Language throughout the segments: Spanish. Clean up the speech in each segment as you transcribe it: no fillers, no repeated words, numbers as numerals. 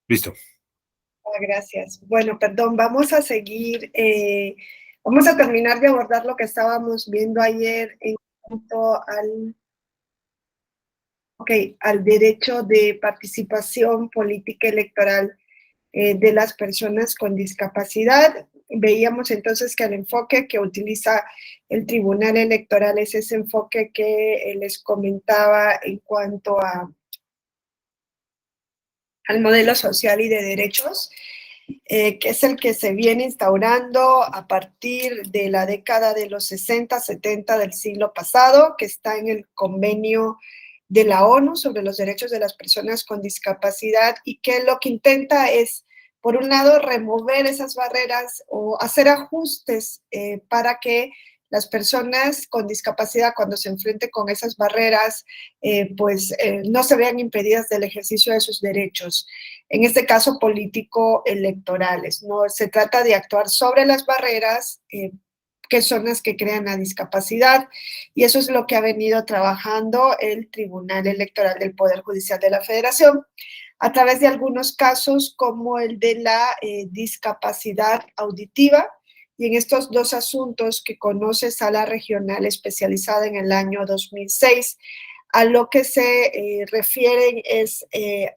Listo. Gracias. Bueno, perdón, vamos a seguir, vamos a terminar de abordar lo que estábamos viendo ayer en cuanto al derecho de participación política electoral de las personas con discapacidad. Veíamos entonces que el enfoque que utiliza el Tribunal Electoral es ese enfoque que les comentaba en cuanto al modelo social y de derechos, que es el que se viene instaurando a partir de la década de los 60, 70 del siglo pasado, que está en el convenio de la ONU sobre los derechos de las personas con discapacidad y que lo que intenta es, por un lado, remover esas barreras o hacer ajustes para que las personas con discapacidad, cuando se enfrenten con esas barreras, no se vean impedidas del ejercicio de sus derechos, en este caso político-electorales. ¿No? Se trata de actuar sobre las barreras que son las que crean la discapacidad, y eso es lo que ha venido trabajando el Tribunal Electoral del Poder Judicial de la Federación, a través de algunos casos como el de la discapacidad auditiva, y en estos dos asuntos que conoce Sala Regional Especializada en el año 2006, a lo que se refieren es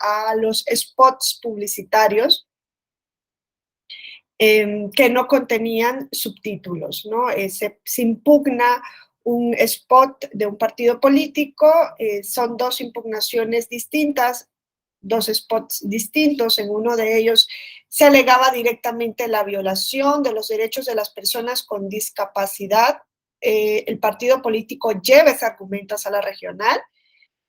a los spots publicitarios que no contenían subtítulos, ¿no? Se impugna un spot de un partido político, son dos impugnaciones distintas, dos spots distintos. En uno de ellos se alegaba directamente la violación de los derechos de las personas con discapacidad. El partido político lleva ese argumento a Sala Regional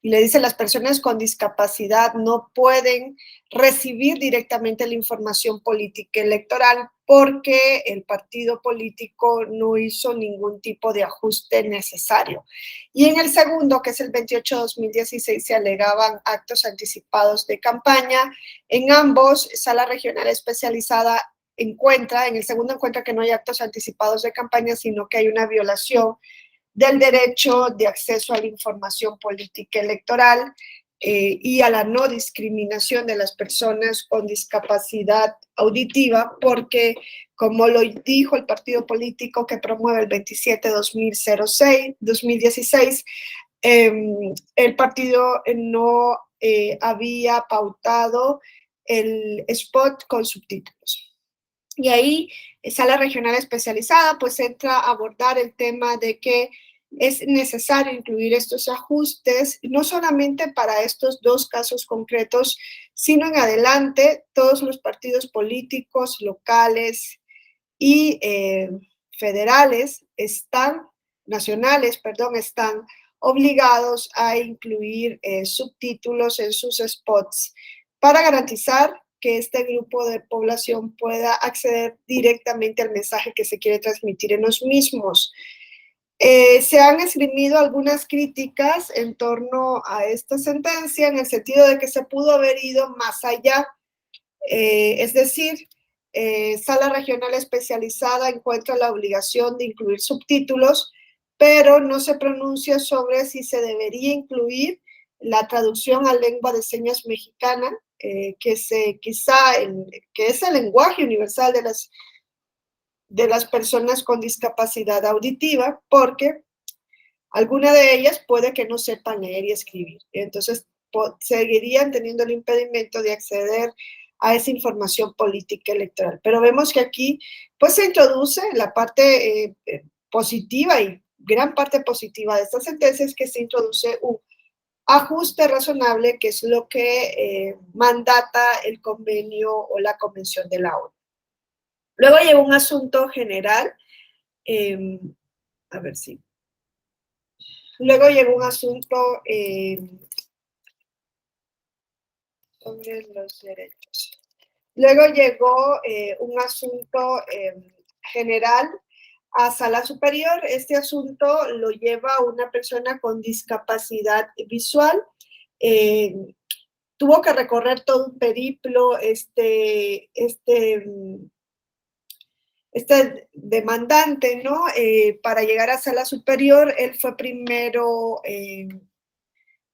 y le dice: las personas con discapacidad no pueden recibir directamente la información política electoral porque el partido político no hizo ningún tipo de ajuste necesario. Y en el segundo, que es el 28/2016, se alegaban actos anticipados de campaña. En ambos, Sala Regional Especializada encuentra, en el segundo encuentra que no hay actos anticipados de campaña, sino que hay una violación del derecho de acceso a la información política electoral y a la no discriminación de las personas con discapacidad auditiva, porque, como lo dijo el partido político que promueve el 27/2016, el partido no había pautado el spot con subtítulos. Y ahí, Sala Regional Especializada pues entra a abordar el tema de que es necesario incluir estos ajustes, no solamente para estos dos casos concretos, sino en adelante todos los partidos políticos locales y federales están obligados a incluir subtítulos en sus spots para garantizar que este grupo de población pueda acceder directamente al mensaje que se quiere transmitir en los mismos. Se han esgrimido algunas críticas en torno a esta sentencia, en el sentido de que se pudo haber ido más allá. Es decir, Sala Regional Especializada encuentra la obligación de incluir subtítulos, pero no se pronuncia sobre si se debería incluir la traducción a lengua de señas mexicana, que es el lenguaje universal de las personas con discapacidad auditiva, porque alguna de ellas puede que no sepan leer y escribir. Entonces, seguirían teniendo el impedimento de acceder a esa información política electoral. Pero vemos que aquí pues se introduce la parte positiva, y gran parte positiva de esta sentencia es que se introduce un ajuste razonable, que es lo que mandata el convenio o la convención de la ONU. Luego llegó un asunto general, a ver si. Luego llegó un asunto sobre los derechos. Luego llegó un asunto general a Sala Superior. Este asunto lo lleva una persona con discapacidad visual. Tuvo que recorrer todo un periplo este demandante, ¿no? Para llegar a Sala Superior, él fue primero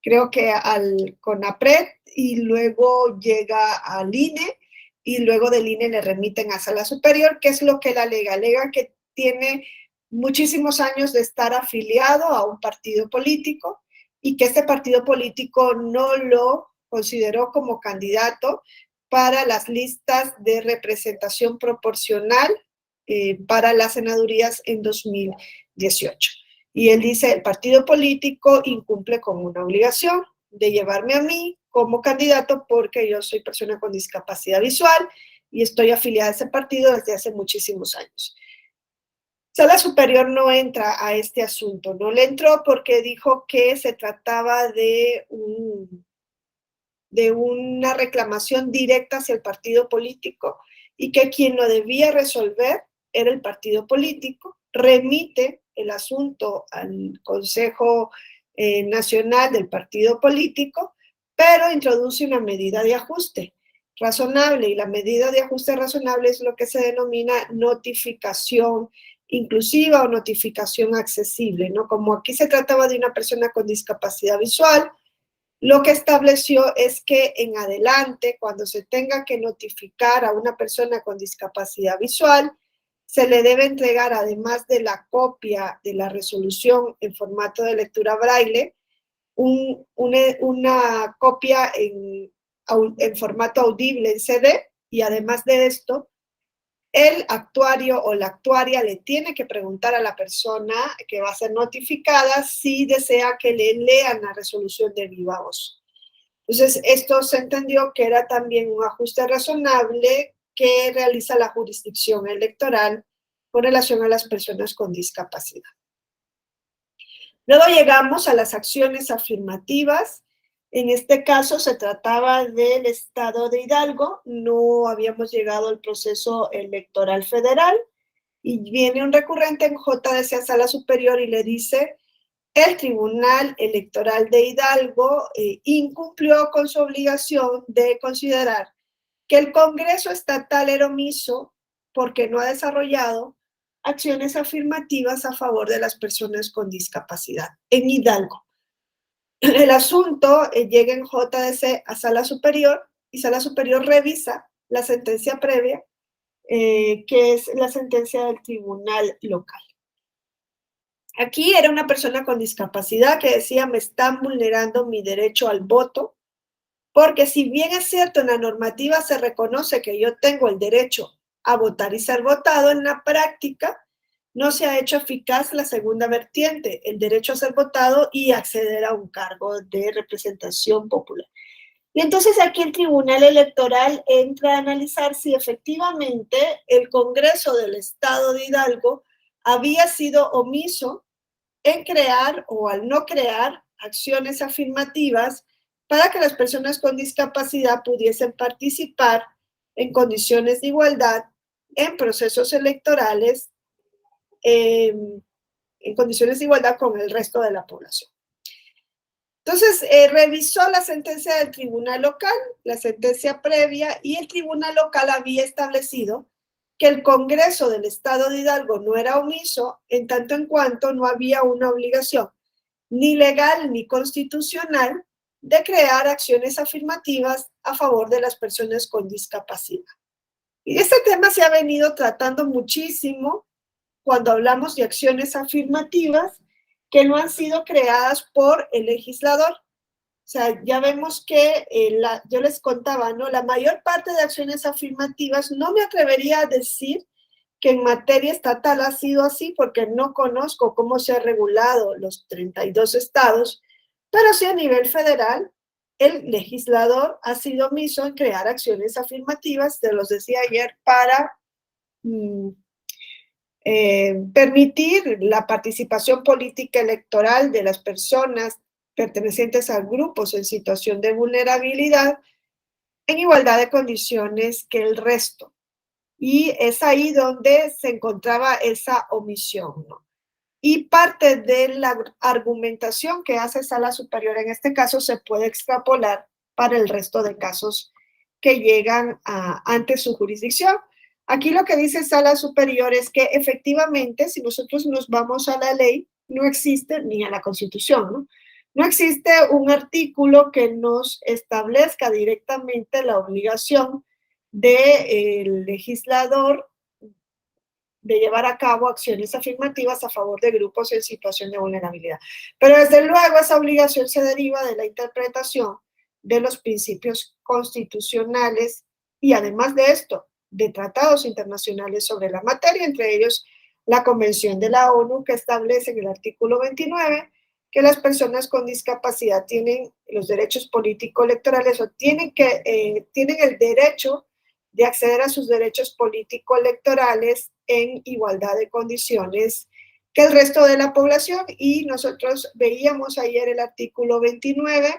creo que al CONAPRED, y luego llega al INE, y luego del INE le remiten a Sala Superior. ¿Qué es lo que él alega? Alega que tiene muchísimos años de estar afiliado a un partido político y que este partido político no lo consideró como candidato para las listas de representación proporcional para las senadurías en 2018. Y él dice, el partido político incumple con una obligación de llevarme a mí como candidato porque yo soy persona con discapacidad visual y estoy afiliada a ese partido desde hace muchísimos años. Sala Superior no entra a este asunto, no le entró porque dijo que se trataba de una reclamación directa hacia el partido político y que quien lo debía resolver era el partido político, remite el asunto al Consejo Nacional del Partido Político, pero introduce una medida de ajuste razonable, y la medida de ajuste razonable es lo que se denomina notificación inclusiva o notificación accesible, ¿no? Como aquí se trataba de una persona con discapacidad visual, lo que estableció es que en adelante, cuando se tenga que notificar a una persona con discapacidad visual, se le debe entregar, además de la copia de la resolución en formato de lectura braille, una copia en formato audible en CD, y además de esto, el actuario o la actuaria le tiene que preguntar a la persona que va a ser notificada si desea que le lean la resolución de viva voz. Entonces, esto se entendió que era también un ajuste razonable que realiza la jurisdicción electoral con relación a las personas con discapacidad. Luego llegamos a las acciones afirmativas. En este caso se trataba del estado de Hidalgo, no habíamos llegado al proceso electoral federal, y viene un recurrente en JDC a Sala Superior y le dice: el Tribunal Electoral de Hidalgo incumplió con su obligación de considerar que el Congreso Estatal era omiso porque no ha desarrollado acciones afirmativas a favor de las personas con discapacidad en Hidalgo. El asunto llega en JDC a Sala Superior, y Sala Superior revisa la sentencia previa, que es la sentencia del tribunal local. Aquí era una persona con discapacidad que decía: me están vulnerando mi derecho al voto, porque si bien es cierto, en la normativa se reconoce que yo tengo el derecho a votar y ser votado, en la práctica no se ha hecho eficaz la segunda vertiente, el derecho a ser votado y acceder a un cargo de representación popular. Y entonces aquí el Tribunal Electoral entra a analizar si efectivamente el Congreso del Estado de Hidalgo había sido omiso en crear o al no crear acciones afirmativas para que las personas con discapacidad pudiesen participar en condiciones de igualdad en procesos electorales, en condiciones de igualdad con el resto de la población. Entonces, revisó la sentencia del tribunal local, la sentencia previa, y el tribunal local había establecido que el Congreso del Estado de Hidalgo no era omiso en tanto en cuanto no había una obligación ni legal ni constitucional de crear acciones afirmativas a favor de las personas con discapacidad. Y este tema se ha venido tratando muchísimo cuando hablamos de acciones afirmativas que no han sido creadas por el legislador. O sea, ya vemos que yo les contaba, ¿no? La mayor parte de acciones afirmativas, no me atrevería a decir que en materia estatal ha sido así, porque no conozco cómo se ha regulado los 32 estados, pero sí a nivel federal, el legislador ha sido omiso en crear acciones afirmativas, te los decía ayer, para permitir la participación política electoral de las personas pertenecientes a grupos en situación de vulnerabilidad en igualdad de condiciones que el resto. Y es ahí donde se encontraba esa omisión, ¿no? Y parte de la argumentación que hace Sala Superior en este caso se puede extrapolar para el resto de casos que llegan ante su jurisdicción. Aquí lo que dice Sala Superior es que efectivamente, si nosotros nos vamos a la ley, no existe, ni a la Constitución, ¿no? No existe un artículo que nos establezca directamente la obligación del legislador de llevar a cabo acciones afirmativas a favor de grupos en situación de vulnerabilidad. Pero desde luego esa obligación se deriva de la interpretación de los principios constitucionales y además de esto, de tratados internacionales sobre la materia, entre ellos la Convención de la ONU que establece en el artículo 29 que las personas con discapacidad tienen los derechos político-electorales o tienen el derecho de acceder a sus derechos político-electorales en igualdad de condiciones que el resto de la población. Y nosotros veíamos ayer el artículo 29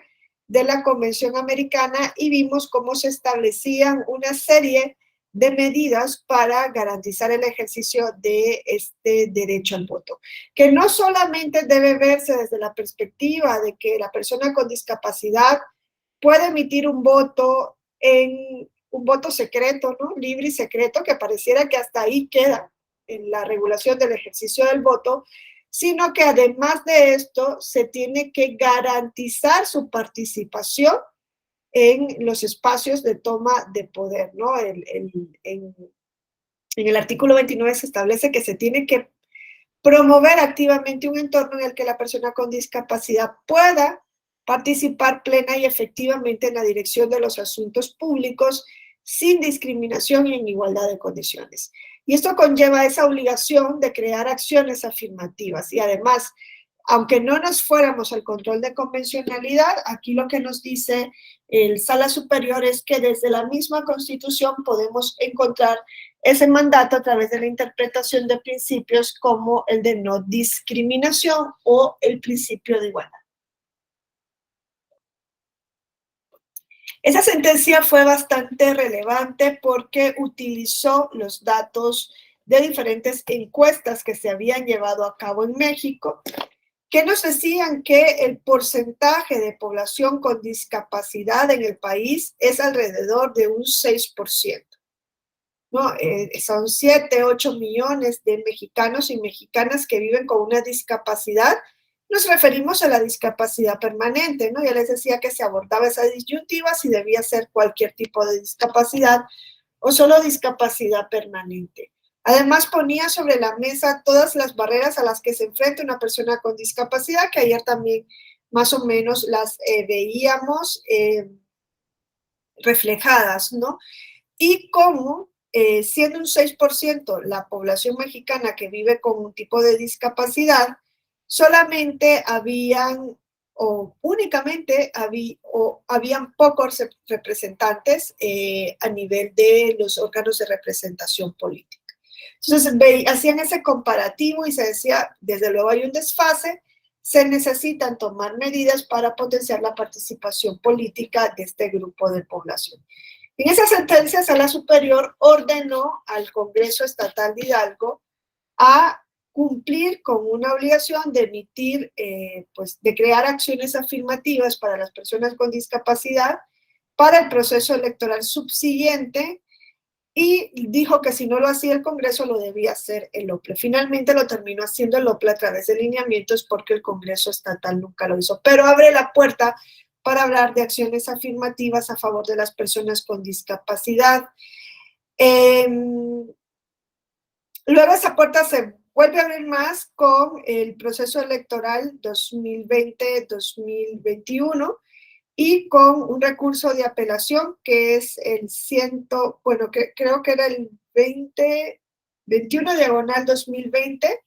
de la Convención Americana y vimos cómo se establecían una serie de medidas para garantizar el ejercicio de este derecho al voto, que no solamente debe verse desde la perspectiva de que la persona con discapacidad puede emitir un voto en un voto secreto, ¿no? Libre y secreto, que pareciera que hasta ahí queda en la regulación del ejercicio del voto, sino que además de esto se tiene que garantizar su participación en los espacios de toma de poder, ¿no? En el artículo 29 se establece que se tiene que promover activamente un entorno en el que la persona con discapacidad pueda participar plena y efectivamente en la dirección de los asuntos públicos sin discriminación y en igualdad de condiciones. Y esto conlleva esa obligación de crear acciones afirmativas y además, aunque no nos fuéramos al control de convencionalidad, aquí lo que nos dice el Sala Superior es que desde la misma Constitución podemos encontrar ese mandato a través de la interpretación de principios como el de no discriminación o el principio de igualdad. Esa sentencia fue bastante relevante porque utilizó los datos de diferentes encuestas que se habían llevado a cabo en México, que nos decían que el porcentaje de población con discapacidad en el país es alrededor de un 6%. ¿No? Son 7, 8 millones de mexicanos y mexicanas que viven con una discapacidad. Nos referimos a la discapacidad permanente, ¿no? Ya les decía que se abordaba esa disyuntiva si debía ser cualquier tipo de discapacidad o solo discapacidad permanente. Además, ponía sobre la mesa todas las barreras a las que se enfrenta una persona con discapacidad, que ayer también más o menos las veíamos reflejadas, ¿no? Y cómo, siendo un 6% la población mexicana que vive con un tipo de discapacidad, solamente habían o únicamente habían pocos representantes a nivel de los órganos de representación política. Entonces, hacían ese comparativo y se decía, desde luego hay un desfase, se necesitan tomar medidas para potenciar la participación política de este grupo de población. En esa sentencia, Sala Superior ordenó al Congreso Estatal de Hidalgo a cumplir con una obligación de emitir, pues de crear acciones afirmativas para las personas con discapacidad para el proceso electoral subsiguiente y dijo que si no lo hacía el Congreso lo debía hacer el OPLE. Finalmente lo terminó haciendo el OPLE a través de lineamientos porque el Congreso Estatal nunca lo hizo, pero abre la puerta para hablar de acciones afirmativas a favor de las personas con discapacidad. Luego esa puerta se vuelve a abrir más con el proceso electoral 2020-2021 y con un recurso de apelación que es el creo que era el 21/2020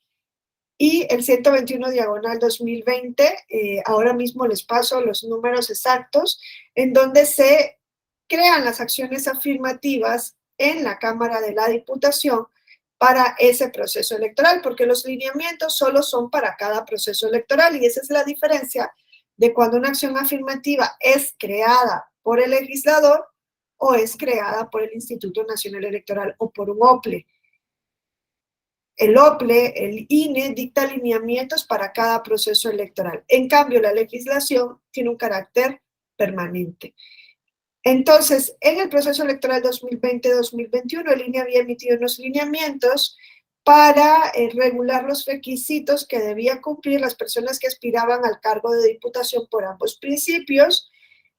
y el 121/2020, ahora mismo les paso los números exactos, en donde se crean las acciones afirmativas en la Cámara de la Diputación para ese proceso electoral, porque los lineamientos solo son para cada proceso electoral y esa es la diferencia de cuando una acción afirmativa es creada por el legislador o es creada por el Instituto Nacional Electoral o por un OPLE. El OPLE, el INE, dicta lineamientos para cada proceso electoral. En cambio, la legislación tiene un carácter permanente. Entonces, en el proceso electoral 2020-2021, el INE había emitido unos lineamientos para regular los requisitos que debían cumplir las personas que aspiraban al cargo de diputación por ambos principios.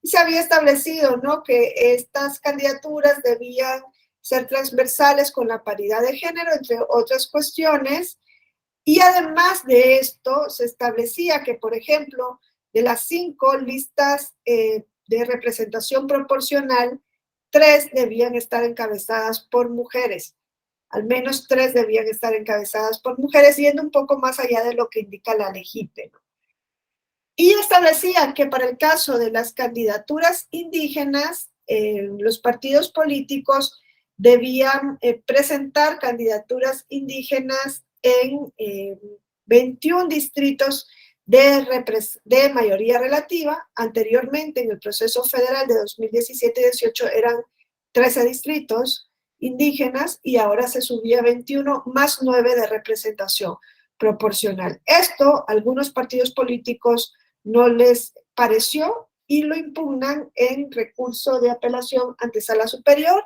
Y se había establecido, ¿no?, que estas candidaturas debían ser transversales con la paridad de género, entre otras cuestiones. Y además de esto, se establecía que, por ejemplo, de las 5 listas de representación proporcional, 3 debían estar encabezadas por mujeres. Al menos 3 debían estar encabezadas por mujeres, yendo un poco más allá de lo que indica la LEGIPE, ¿no? Y establecía que para el caso de las candidaturas indígenas, los partidos políticos debían presentar candidaturas indígenas en 21 distritos de mayoría relativa. Anteriormente, en el proceso federal de 2017-18, eran 13 distritos indígenas y ahora se subía a 21 más 9 de representación proporcional. Esto, algunos partidos políticos no les pareció y lo impugnan en recurso de apelación ante Sala Superior.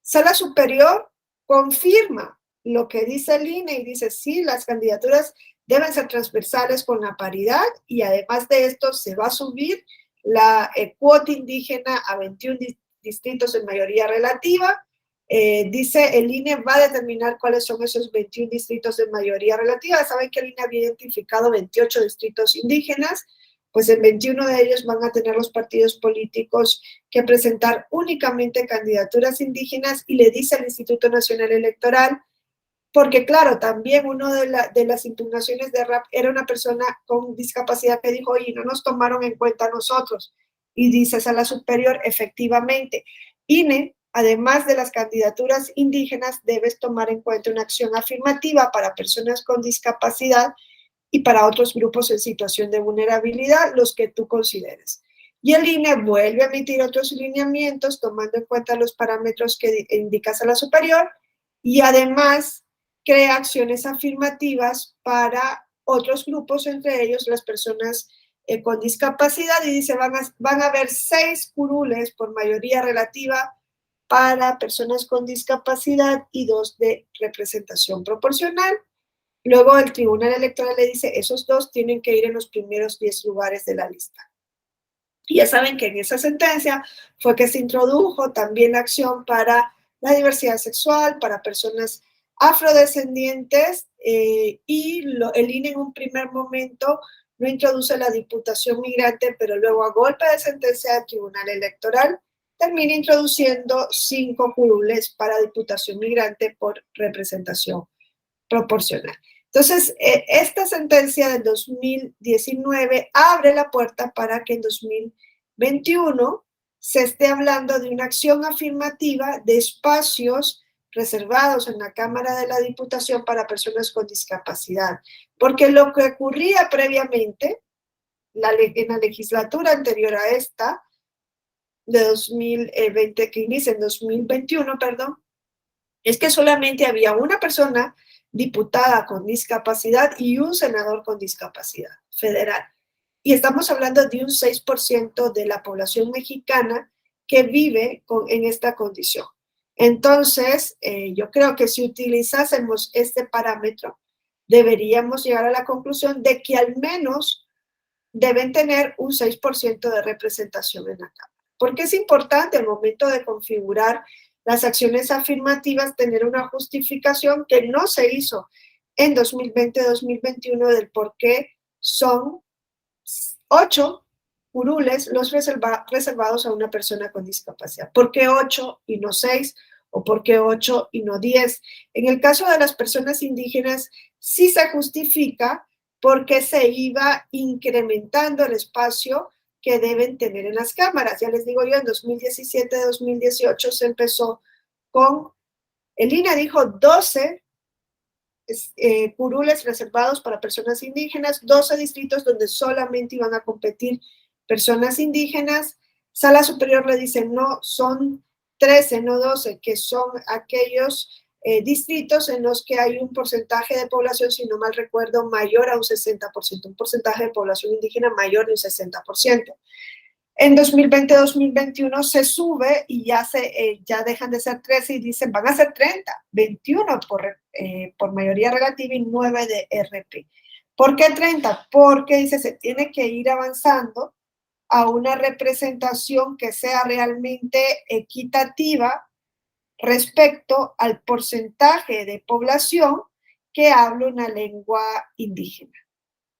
Sala Superior confirma lo que dice el INE y dice, sí, las candidaturas deben ser transversales con la paridad y además de esto se va a subir la cuota indígena a 21 distritos en mayoría relativa. Dice el INE va a determinar cuáles son esos 21 distritos de mayoría relativa. Saben que el INE había identificado 28 distritos indígenas, pues en 21 de ellos van a tener los partidos políticos que presentar únicamente candidaturas indígenas y le dice al Instituto Nacional Electoral, porque claro, también una de las impugnaciones de RAP era una persona con discapacidad que dijo, oye, no nos tomaron en cuenta a nosotros. Y dice Sala Superior, efectivamente, INE, además de las candidaturas indígenas, debes tomar en cuenta una acción afirmativa para personas con discapacidad y para otros grupos en situación de vulnerabilidad, los que tú consideres. Y el INE vuelve a emitir otros lineamientos tomando en cuenta los parámetros que indica Sala Superior y además crea acciones afirmativas para otros grupos, entre ellos las personas con discapacidad, y dice van a haber 6 curules por mayoría relativa para personas con discapacidad y 2 de representación proporcional. Luego el Tribunal Electoral le dice, esos 2 tienen que ir en los primeros 10 lugares de la lista. Y ya saben que en esa sentencia fue que se introdujo también la acción para la diversidad sexual, para personas afrodescendientes, y el INE en un primer momento no introduce la diputación migrante, pero luego a golpe de sentencia del Tribunal Electoral termina introduciendo 5 curules para diputación migrante por representación proporcional. Entonces, esta sentencia del 2019 abre la puerta para que en 2021 se esté hablando de una acción afirmativa de espacios reservados en la Cámara de la Diputación para personas con discapacidad. Porque lo que ocurría previamente, en la legislatura anterior a esta, de 2020, que inicia en 2021, perdón, es que solamente había una persona diputada con discapacidad y un senador con discapacidad federal. Y estamos hablando de un 6% de la población mexicana que vive en esta condición. Entonces, yo creo que si utilizásemos este parámetro, deberíamos llegar a la conclusión de que al menos deben tener un 6% de representación en la Cámara. Porque es importante al momento de configurar las acciones afirmativas tener una justificación que no se hizo en 2020-2021 del por qué son 8 curules los reservados a una persona con discapacidad. ¿Por qué 8 y no 6? ¿O por qué 8 y no 10? En el caso de las personas indígenas sí se justifica porque se iba incrementando el espacio que deben tener en las cámaras. Ya les digo yo, en 2017-2018 se empezó con, el INE dijo 12 curules reservados para personas indígenas, 12 distritos donde solamente iban a competir personas indígenas. Sala Superior le dice, no, son 13, no 12, que son aquellos distritos en los que hay un porcentaje de población, si no mal recuerdo, mayor a un 60%, un porcentaje de población indígena mayor de un 60%. En 2020-2021 se sube y ya dejan de ser 13 y dicen van a ser 30, 21 por mayoría relativa y 9 de RP. ¿Por qué 30? Porque dice se tiene que ir avanzando a una representación que sea realmente equitativa respecto al porcentaje de población que habla una lengua indígena,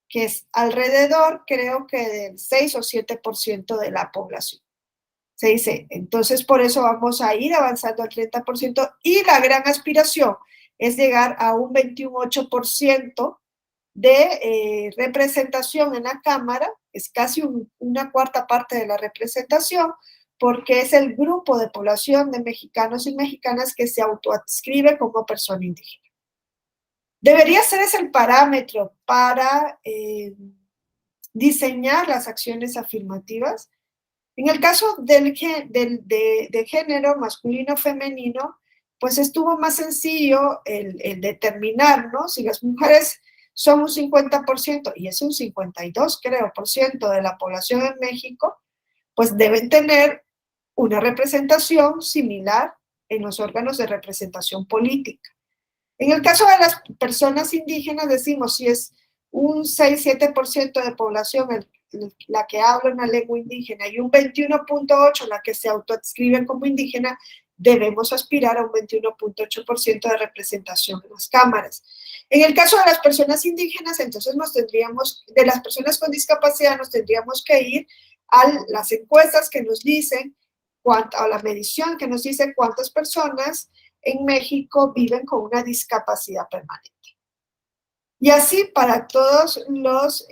que es alrededor, creo que del 6 o 7% de la población. Se dice, entonces por eso vamos a ir avanzando al 30% y la gran aspiración es llegar a un 28% de representación en la Cámara, es casi una cuarta parte de la representación, porque es el grupo de población de mexicanos y mexicanas que se autoadscribe como persona indígena. Debería ser ese el parámetro para diseñar las acciones afirmativas. En el caso de género masculino-femenino, pues estuvo más sencillo el determinar, ¿no? Si las mujeres son un 50%, y es un 52, creo, por ciento de la población en México, pues deben tener una representación similar en los órganos de representación política. En el caso de las personas indígenas, decimos, si es un 6-7% de población la que habla una lengua indígena y un 21.8% la que se autoadscriben como indígena, debemos aspirar a un 21.8% de representación en las cámaras. En el caso de las personas indígenas, entonces de las personas con discapacidad, nos tendríamos que ir a las encuestas que nos dicen, o la medición que nos dice cuántas personas en México viven con una discapacidad permanente. Y así para todos los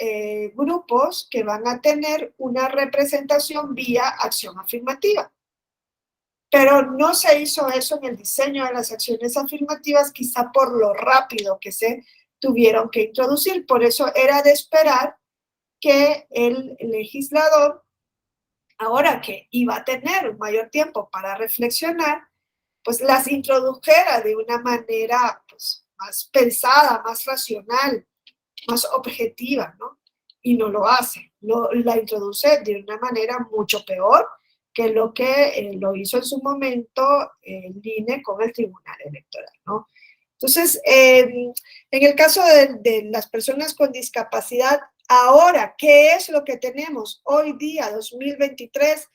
grupos que van a tener una representación vía acción afirmativa. Pero no se hizo eso en el diseño de las acciones afirmativas, quizá por lo rápido que se tuvieron que introducir. Por eso era de esperar que el legislador, ahora que iba a tener un mayor tiempo para reflexionar, pues las introdujera de una manera pues, más pensada, más racional, más objetiva, ¿no? Y no lo hace, la introduce de una manera mucho peor que lo que lo hizo en su momento el INE con el Tribunal Electoral, ¿no? Entonces, en el caso de las personas con discapacidad, ahora, ¿qué es lo que tenemos? Hoy día, 2023,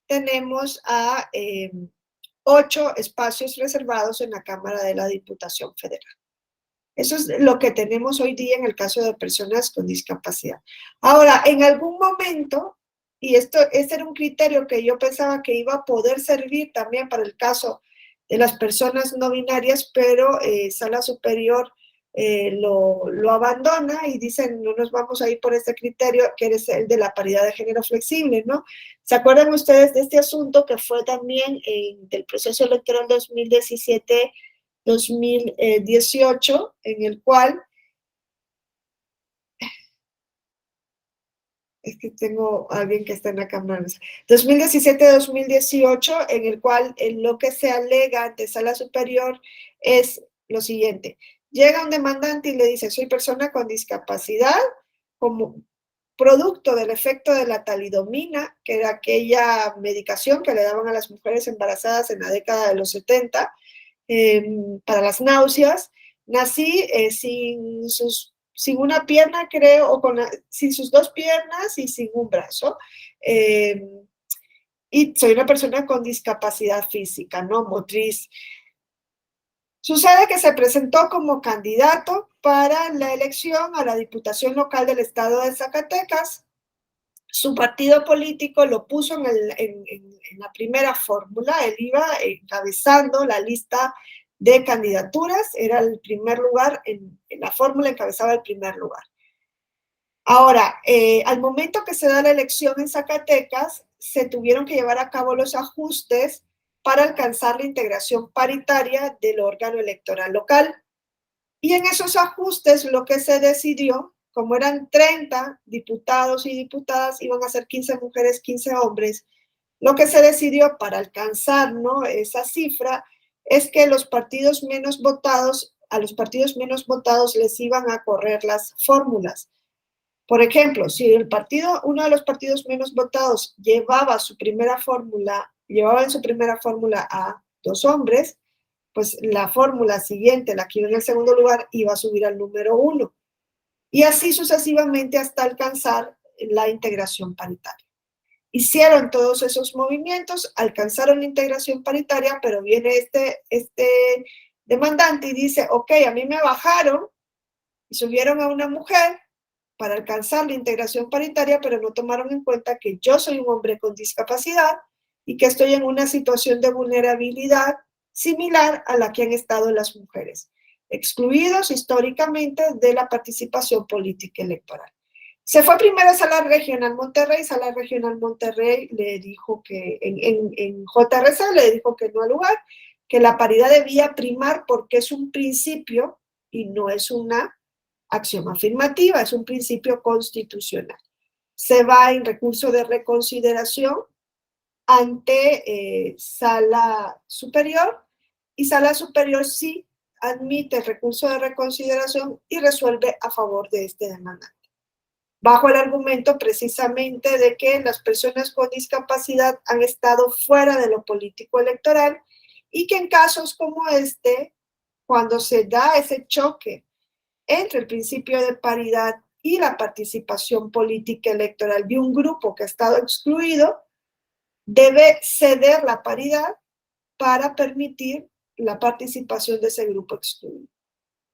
tenemos a 8 espacios reservados en la Cámara de la Diputación Federal. Eso es lo que tenemos hoy día en el caso de personas con discapacidad. Ahora, en algún momento, y este era un criterio que yo pensaba que iba a poder servir también para el caso de las personas no binarias, pero Sala Superior lo abandona y dicen, no nos vamos a ir por este criterio, que es el de la paridad de género flexible, ¿no? ¿Se acuerdan ustedes de este asunto que fue también del proceso electoral 2017-2018, en el cual, es que tengo a alguien que está en la cámara, 2017-2018, en el cual lo que se alega ante Sala Superior es lo siguiente: llega un demandante y le dice, soy persona con discapacidad, como producto del efecto de la talidomina, que era aquella medicación que le daban a las mujeres embarazadas en la década de los 70, para las náuseas. Nací sin una pierna, creo, sin sus 2 piernas y sin un brazo. Y soy una persona con discapacidad física, ¿no? Motriz. Sucede que se presentó como candidato para la elección a la Diputación Local del Estado de Zacatecas. Su partido político lo puso en la primera fórmula, él iba encabezando la lista de candidaturas, era el primer lugar, en la fórmula encabezaba el primer lugar. Ahora, al momento que se da la elección en Zacatecas, se tuvieron que llevar a cabo los ajustes para alcanzar la integración paritaria del órgano electoral local. Y en esos ajustes lo que se decidió, como eran 30 diputados y diputadas, iban a ser 15 mujeres, 15 hombres, lo que se decidió para alcanzar, ¿no?, esa cifra es que a los partidos menos votados les iban a correr las fórmulas. Por ejemplo, si uno de los partidos menos votados llevaba en su primera fórmula a 2 hombres, pues la fórmula siguiente, la que iba en el segundo lugar, iba a subir al número 1. Y así sucesivamente hasta alcanzar la integración paritaria. Hicieron todos esos movimientos, alcanzaron la integración paritaria, pero viene este demandante y dice, ok, a mí me bajaron y subieron a una mujer para alcanzar la integración paritaria, pero no tomaron en cuenta que yo soy un hombre con discapacidad y que estoy en una situación de vulnerabilidad similar a la que han estado las mujeres, excluidos históricamente de la participación política electoral. Se fue primero a Sala Regional Monterrey, Sala Regional Monterrey le dijo que en JRC le dijo que no al lugar, que la paridad debía primar porque es un principio y no es una acción afirmativa, es un principio constitucional. Se va en recurso de reconsideración ante Sala Superior y Sala Superior sí admite el recurso de reconsideración y resuelve a favor de este demandante, bajo el argumento precisamente de que las personas con discapacidad han estado fuera de lo político electoral y que en casos como este, cuando se da ese choque entre el principio de paridad y la participación política electoral de un grupo que ha estado excluido, debe ceder la paridad para permitir la participación de ese grupo excluido.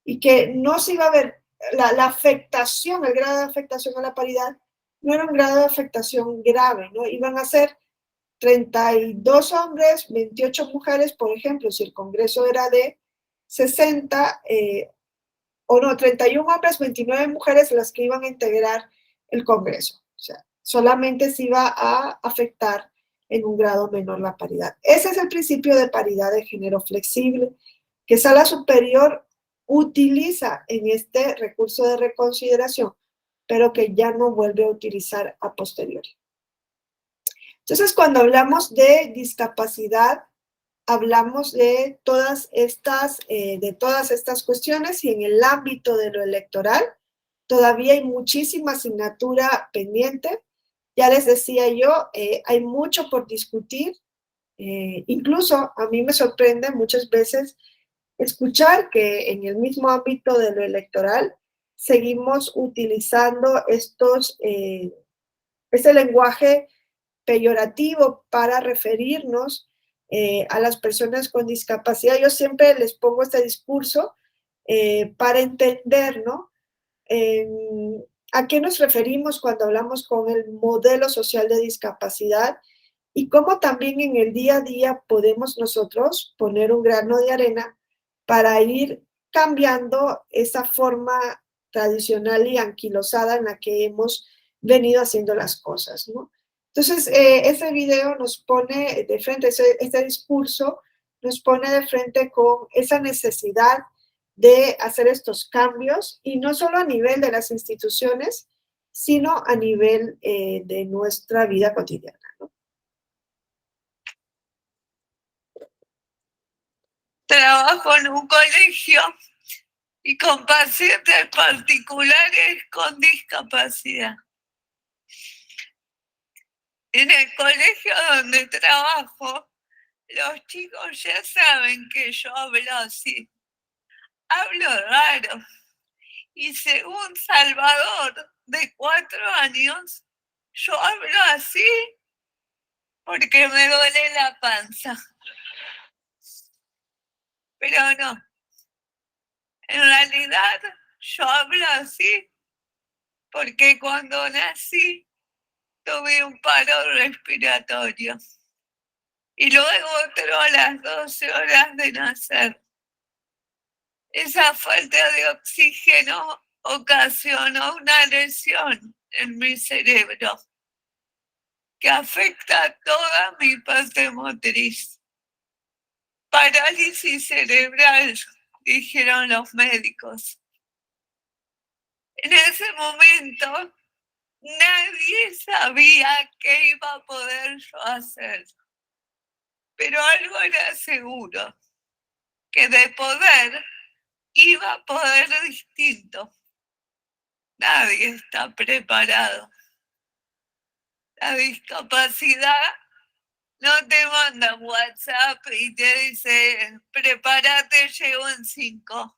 Y que no se iba a ver la afectación, el grado de afectación a la paridad, no era un grado de afectación grave, ¿no? Iban a ser 32 hombres, 28 mujeres, por ejemplo, si el Congreso era de 60, 31 hombres, 29 mujeres las que iban a integrar el Congreso. O sea, solamente se iba a afectar en un grado menor la paridad. Ese es el principio de paridad de género flexible que Sala Superior utiliza en este recurso de reconsideración, pero que ya no vuelve a utilizar a posteriori. Entonces, cuando hablamos de discapacidad, hablamos de todas estas cuestiones y en el ámbito de lo electoral todavía hay muchísima asignatura pendiente. Ya les decía yo, hay mucho por discutir. Incluso a mí me sorprende muchas veces escuchar que en el mismo ámbito de lo electoral seguimos utilizando este lenguaje peyorativo para referirnos a las personas con discapacidad. Yo siempre les pongo este discurso para entender, ¿no? ¿A qué nos referimos cuando hablamos con el modelo social de discapacidad? Y cómo también en el día a día podemos nosotros poner un grano de arena para ir cambiando esa forma tradicional y anquilosada en la que hemos venido haciendo las cosas, ¿no? Entonces, este video nos pone de frente, este discurso nos pone de frente con esa necesidad de hacer estos cambios, y no solo a nivel de las instituciones, sino a nivel de nuestra vida cotidiana, ¿no? Trabajo en un colegio y con pacientes particulares con discapacidad. En el colegio donde trabajo, los chicos ya saben que yo hablo así. Hablo raro. Y según Salvador, de 4 años, yo hablo así porque me duele la panza. Pero no. En realidad, yo hablo así porque cuando nací tuve un paro respiratorio y luego otro a las 12 horas de nacer. Esa falta de oxígeno ocasionó una lesión en mi cerebro que afecta a toda mi parte motriz. Parálisis cerebral, dijeron los médicos. En ese momento, nadie sabía qué iba a poder yo hacer. Pero algo era seguro, que de poder iba a poder distinto. Nadie está preparado. La discapacidad no te manda WhatsApp y te dice, prepárate, llego en 5.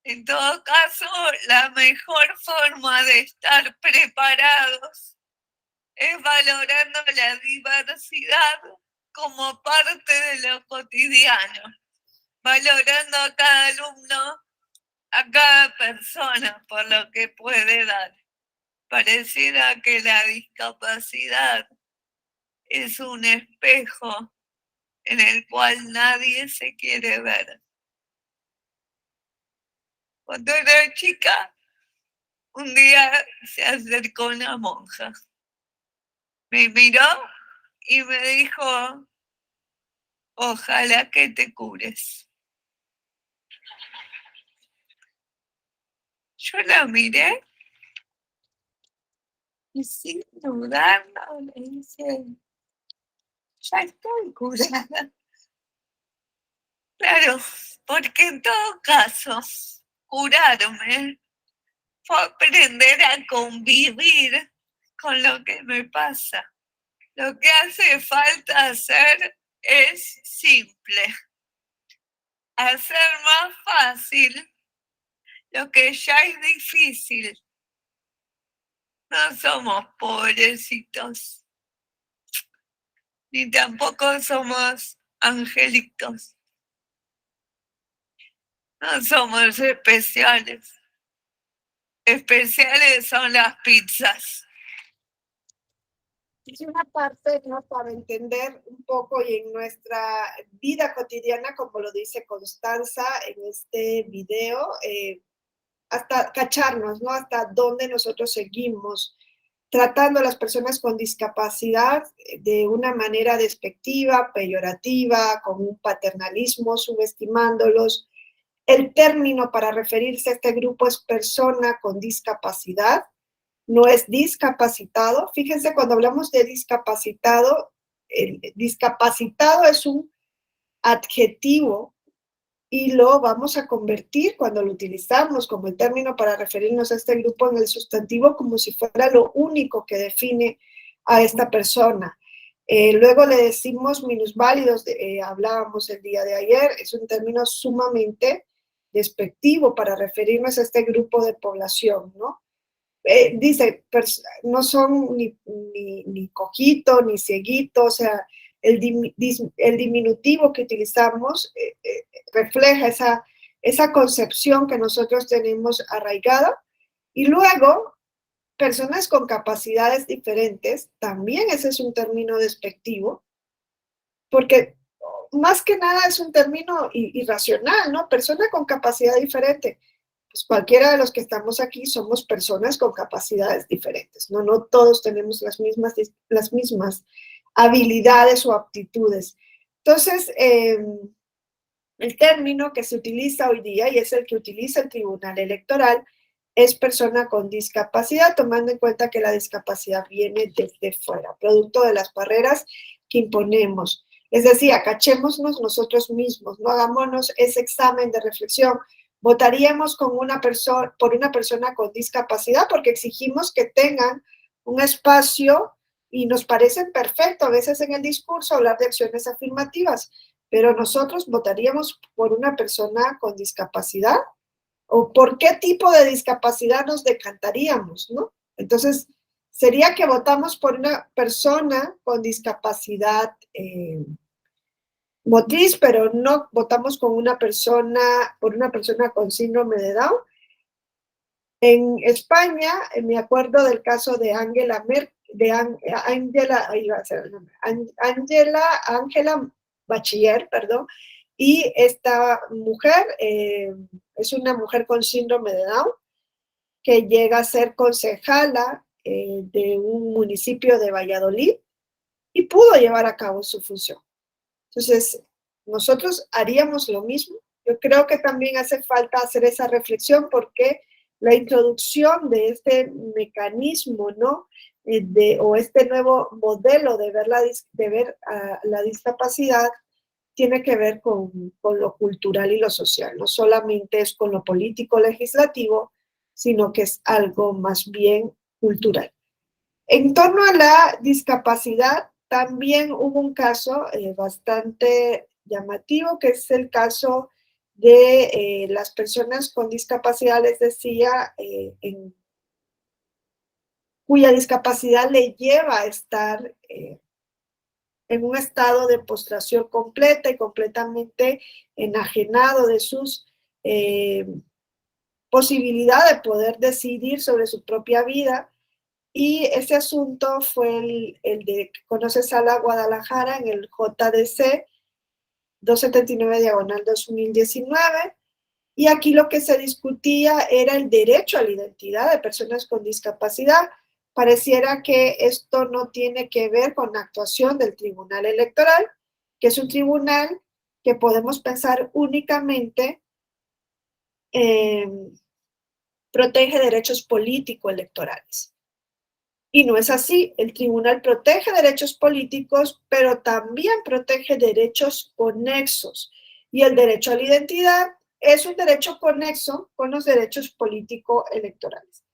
En todo caso, la mejor forma de estar preparados es valorando la diversidad como parte de lo cotidiano, valorando a cada alumno, a cada persona por lo que puede dar. Pareciera que la discapacidad es un espejo en el cual nadie se quiere ver. Cuando era chica, un día se acercó una monja, me miró y me dijo, ojalá que te cures. Yo la miré y sin dudarlo le dije, ya estoy curada. Claro, porque en todo caso, curarme fue aprender a convivir con lo que me pasa. Lo que hace falta hacer es simple, hacer más fácil lo que ya es difícil. No somos pobrecitos, ni tampoco somos angelitos. No somos especiales. Especiales son las pizzas. Es una parte, ¿no? Para entender un poco y en nuestra vida cotidiana, como lo dice Constanza en este video, hasta cacharnos, ¿no? Hasta dónde nosotros seguimos tratando a las personas con discapacidad de una manera despectiva, peyorativa, con un paternalismo, subestimándolos. El término para referirse a este grupo es persona con discapacidad, no es discapacitado. Fíjense, cuando hablamos de discapacitado, el discapacitado es un adjetivo y lo vamos a convertir cuando lo utilizamos como el término para referirnos a este grupo en el sustantivo como si fuera lo único que define a esta persona. Luego le decimos minusválidos, hablábamos el día de ayer, es un término sumamente despectivo para referirnos a este grupo de población, ¿no? Dice, no son ni cojito, ni cieguito, o sea, el diminutivo que utilizamos refleja esa concepción que nosotros tenemos arraigada. Y luego, personas con capacidades diferentes, también ese es un término despectivo, porque más que nada es un término irracional, ¿no? Persona con capacidad diferente. Pues cualquiera de los que estamos aquí somos personas con capacidades diferentes, ¿no? No todos tenemos las mismas habilidades o aptitudes. Entonces, el término que se utiliza hoy día, y es el que utiliza el Tribunal Electoral, es persona con discapacidad, tomando en cuenta que la discapacidad viene desde fuera, producto de las barreras que imponemos. Es decir, acachémonos nosotros mismos, no hagámonos ese examen de reflexión. Votaríamos por una persona con discapacidad porque exigimos que tengan un espacio y nos parece perfecto a veces en el discurso hablar de acciones afirmativas, pero nosotros votaríamos por una persona con discapacidad o por qué tipo de discapacidad nos decantaríamos, ¿no? Entonces, sería que votamos por una persona con discapacidad motriz, pero no votamos por una persona con síndrome de Down. En España, me acuerdo del caso de Angela Bachiller, perdón, y esta mujer es una mujer con síndrome de Down que llega a ser concejala de un municipio de Valladolid y pudo llevar a cabo su función. Entonces, nosotros haríamos lo mismo. Yo creo que también hace falta hacer esa reflexión porque la introducción de este mecanismo, ¿no? O este nuevo modelo de ver la discapacidad tiene que ver con lo cultural y lo social. No solamente es con lo político legislativo, sino que es algo más bien cultural. En torno a la discapacidad, también hubo un caso bastante llamativo, que es el caso de las personas con discapacidad, les decía, cuya discapacidad le lleva a estar en un estado de postración completa y completamente enajenado de sus posibilidades de poder decidir sobre su propia vida. Y ese asunto fue el de, conoce Sala Guadalajara en el JDC 279 diagonal 2019. Y aquí lo que se discutía era el derecho a la identidad de personas con discapacidad. Pareciera que esto no tiene que ver con la actuación del Tribunal Electoral, que es un tribunal que podemos pensar únicamente protege derechos político-electorales. Y no es así. El tribunal protege derechos políticos, pero también protege derechos conexos. Y el derecho a la identidad es un derecho conexo con los derechos político-electorales.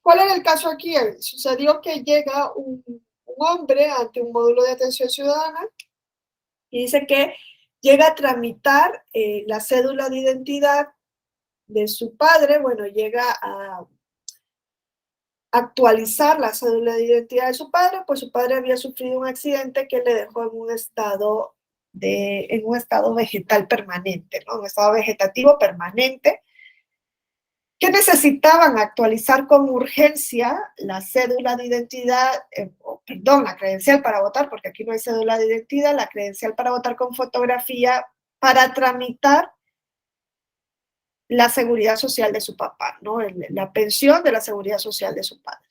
¿Cuál era el caso aquí? Sucedió que llega un hombre ante un módulo de atención ciudadana y dice que llega a tramitar la cédula de identidad de su padre. Bueno, llega a actualizar la cédula de identidad de su padre, pues su padre había sufrido un accidente que le dejó en un estado vegetal permanente, ¿no? Un estado vegetativo permanente, que necesitaban actualizar con urgencia la cédula de identidad, la credencial para votar, porque aquí no hay cédula de identidad, la credencial para votar con fotografía, para tramitar la seguridad social de su papá, ¿no? La pensión de la seguridad social de su padre,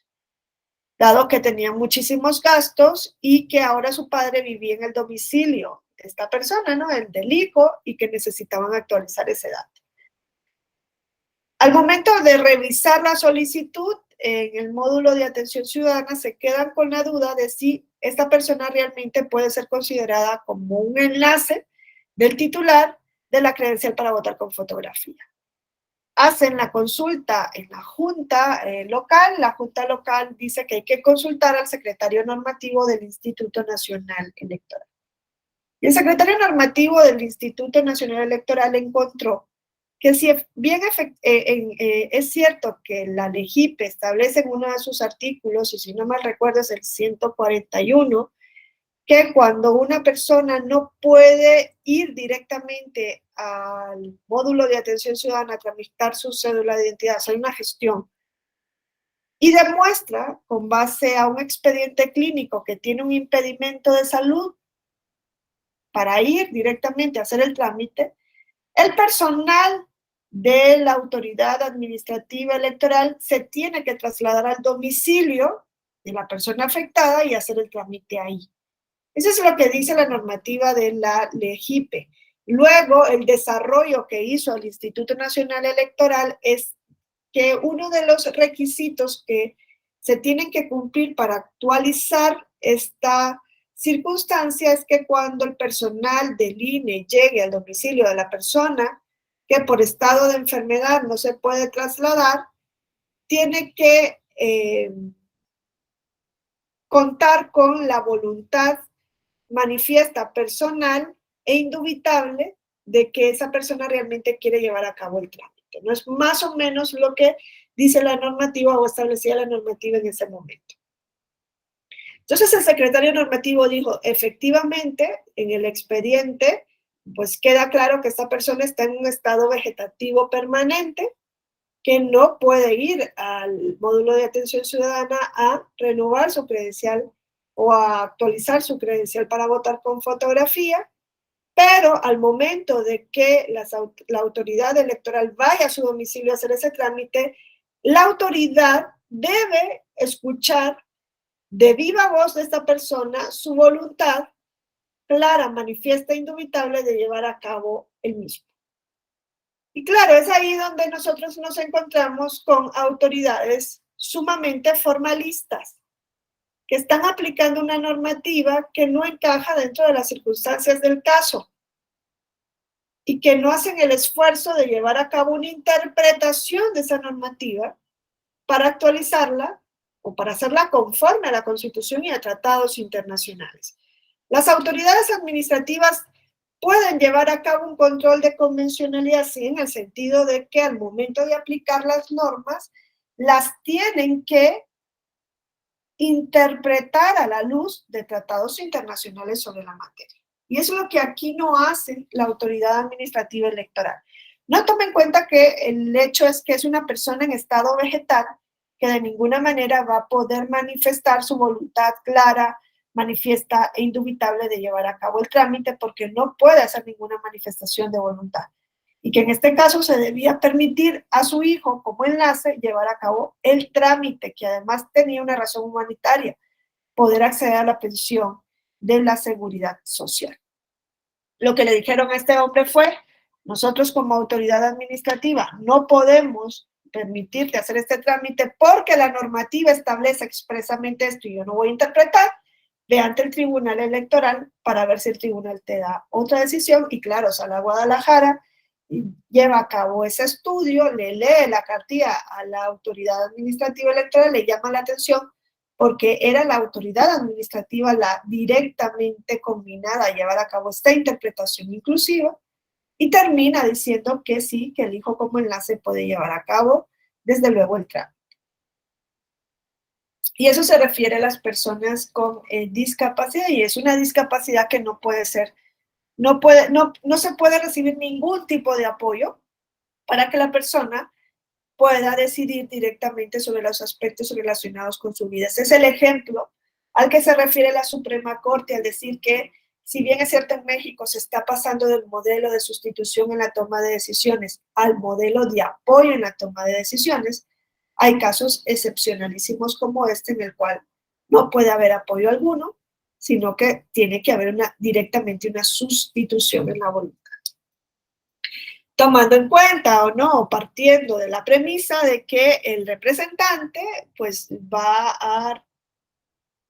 dado que tenía muchísimos gastos y que ahora su padre vivía en el domicilio de esta persona, ¿no? El del hijo, y que necesitaban actualizar ese dato. Al momento de revisar la solicitud, en el módulo de atención ciudadana se quedan con la duda de si esta persona realmente puede ser considerada como un enlace del titular de la credencial para votar con fotografía. Hacen la consulta en la junta local. La junta local dice que hay que consultar al secretario normativo del Instituto Nacional Electoral. Y el secretario normativo del Instituto Nacional Electoral encontró que si bien es cierto que la LEGIPE establece en uno de sus artículos, y si no mal recuerdo es el 141, que cuando una persona no puede ir directamente al módulo de atención ciudadana a tramitar su cédula de identidad, hacer una gestión, y demuestra con base a un expediente clínico que tiene un impedimento de salud para ir directamente a hacer el trámite, el personal de la autoridad administrativa electoral se tiene que trasladar al domicilio de la persona afectada y hacer el trámite ahí. Eso es lo que dice la normativa de la LEGIPE. Luego, el desarrollo que hizo el Instituto Nacional Electoral es que uno de los requisitos que se tienen que cumplir para actualizar esta circunstancia es que cuando el personal del INE llegue al domicilio de la persona que por estado de enfermedad no se puede trasladar, tiene que contar con la voluntad manifiesta personal e indubitable de que esa persona realmente quiere llevar a cabo el trámite. No es más o menos lo que dice la normativa o establecía la normativa en ese momento. Entonces el secretario normativo dijo, efectivamente, en el expediente, pues queda claro que esta persona está en un estado vegetativo permanente, que no puede ir al módulo de atención ciudadana a renovar su credencial o a actualizar su credencial para votar con fotografía, pero al momento de que la autoridad electoral vaya a su domicilio a hacer ese trámite, la autoridad debe escuchar de viva voz de esta persona su voluntad clara, manifiesta, indubitable de llevar a cabo el mismo. Y claro, es ahí donde nosotros nos encontramos con autoridades sumamente formalistas, que están aplicando una normativa que no encaja dentro de las circunstancias del caso y que no hacen el esfuerzo de llevar a cabo una interpretación de esa normativa para actualizarla o para hacerla conforme a la Constitución y a tratados internacionales. Las autoridades administrativas pueden llevar a cabo un control de convencionalidad, sí, en el sentido de que al momento de aplicar las normas, las tienen que interpretar a la luz de tratados internacionales sobre la materia. Y eso es lo que aquí no hace la autoridad administrativa electoral. No tome en cuenta que el hecho es que es una persona en estado vegetal que de ninguna manera va a poder manifestar su voluntad clara, manifiesta e indubitable de llevar a cabo el trámite porque no puede hacer ninguna manifestación de voluntad. Y que en este caso se debía permitir a su hijo como enlace llevar a cabo el trámite, que además tenía una razón humanitaria, poder acceder a la pensión de la seguridad social. Lo que le dijeron a este hombre fue, nosotros como autoridad administrativa no podemos permitirte hacer este trámite porque la normativa establece expresamente esto y yo no voy a interpretar, ve ante el tribunal electoral para ver si el tribunal te da otra decisión y claro, sale a Guadalajara, lleva a cabo ese estudio, le lee la cartilla a la autoridad administrativa electoral, le llama la atención porque era la autoridad administrativa la directamente combinada a llevar a cabo esta interpretación inclusiva y termina diciendo que sí, que el hijo como enlace puede llevar a cabo desde luego el trámite. Y eso se refiere a las personas con discapacidad y es una discapacidad que no puede ser, no se puede recibir ningún tipo de apoyo para que la persona pueda decidir directamente sobre los aspectos relacionados con su vida. Ese es el ejemplo al que se refiere la Suprema Corte al decir que, si bien es cierto en México se está pasando del modelo de sustitución en la toma de decisiones al modelo de apoyo en la toma de decisiones, hay casos excepcionalísimos como este en el cual no puede haber apoyo alguno, sino que tiene que haber directamente una sustitución en la voluntad. Tomando en cuenta o no, partiendo de la premisa de que el representante pues va a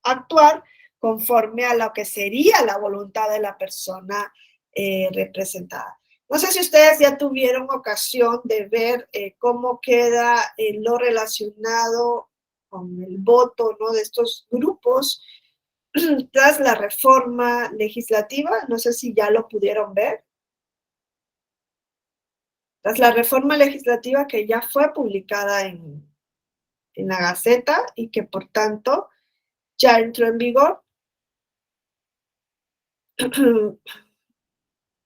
actuar conforme a lo que sería la voluntad de la persona representada. No sé si ustedes ya tuvieron ocasión de ver cómo queda lo relacionado con el voto, ¿no?, de estos grupos tras la reforma legislativa. No sé si ya lo pudieron ver. Tras la reforma legislativa que ya fue publicada en la Gaceta y que por tanto ya entró en vigor,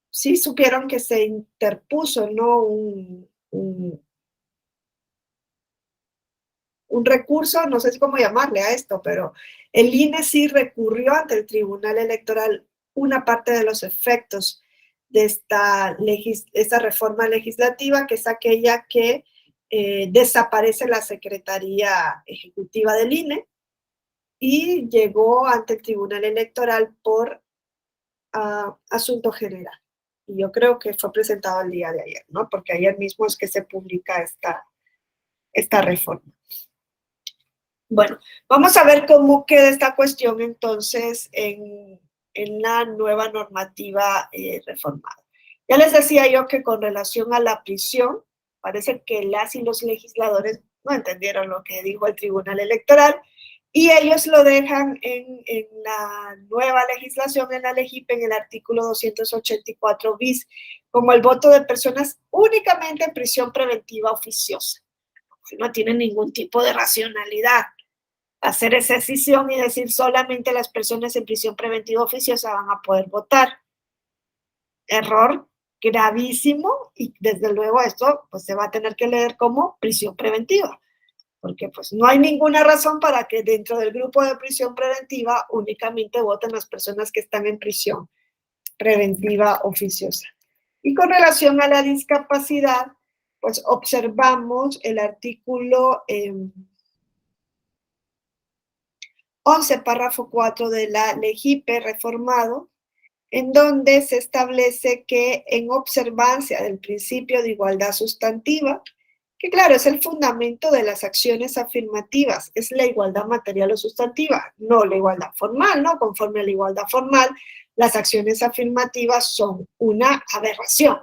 sí supieron que se interpuso, ¿no?, un recurso, no sé cómo llamarle a esto, pero el INE sí recurrió ante el Tribunal Electoral una parte de los efectos de esta reforma legislativa, que es aquella que desaparece la Secretaría Ejecutiva del INE y llegó ante el Tribunal Electoral por asunto general. Y yo creo que fue presentado el día de ayer, ¿no? Porque ayer mismo es que se publica esta reforma. Bueno, vamos a ver cómo queda esta cuestión entonces en la nueva normativa reformada. Ya les decía yo que con relación a la prisión, parece que las y los legisladores no entendieron lo que dijo el Tribunal Electoral y ellos lo dejan en la nueva legislación, en la LEGIP, en el artículo 284 bis, como el voto de personas únicamente en prisión preventiva oficiosa. No tiene ningún tipo de racionalidad hacer esa decisión y decir solamente las personas en prisión preventiva oficiosa van a poder votar. Error gravísimo y desde luego esto pues se va a tener que leer como prisión preventiva, porque pues no hay ninguna razón para que dentro del grupo de prisión preventiva únicamente voten las personas que están en prisión preventiva oficiosa. Y con relación a la discapacidad, pues observamos el artículo 11, párrafo 4 de la LEGIPE reformado, en donde se establece que en observancia del principio de igualdad sustantiva, que claro, es el fundamento de las acciones afirmativas, es la igualdad material o sustantiva, no la igualdad formal, ¿no? Conforme a la igualdad formal, las acciones afirmativas son una aberración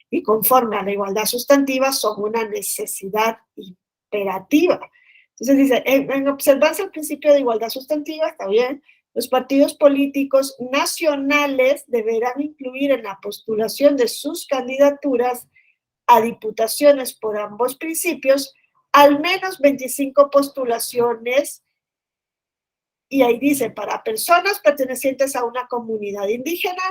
y conforme a la igualdad sustantiva son una necesidad imperativa. Entonces dice, en observancia al principio de igualdad sustantiva, está bien, los partidos políticos nacionales deberán incluir en la postulación de sus candidaturas a diputaciones por ambos principios al menos 25 postulaciones, y ahí dice, para personas pertenecientes a una comunidad indígena,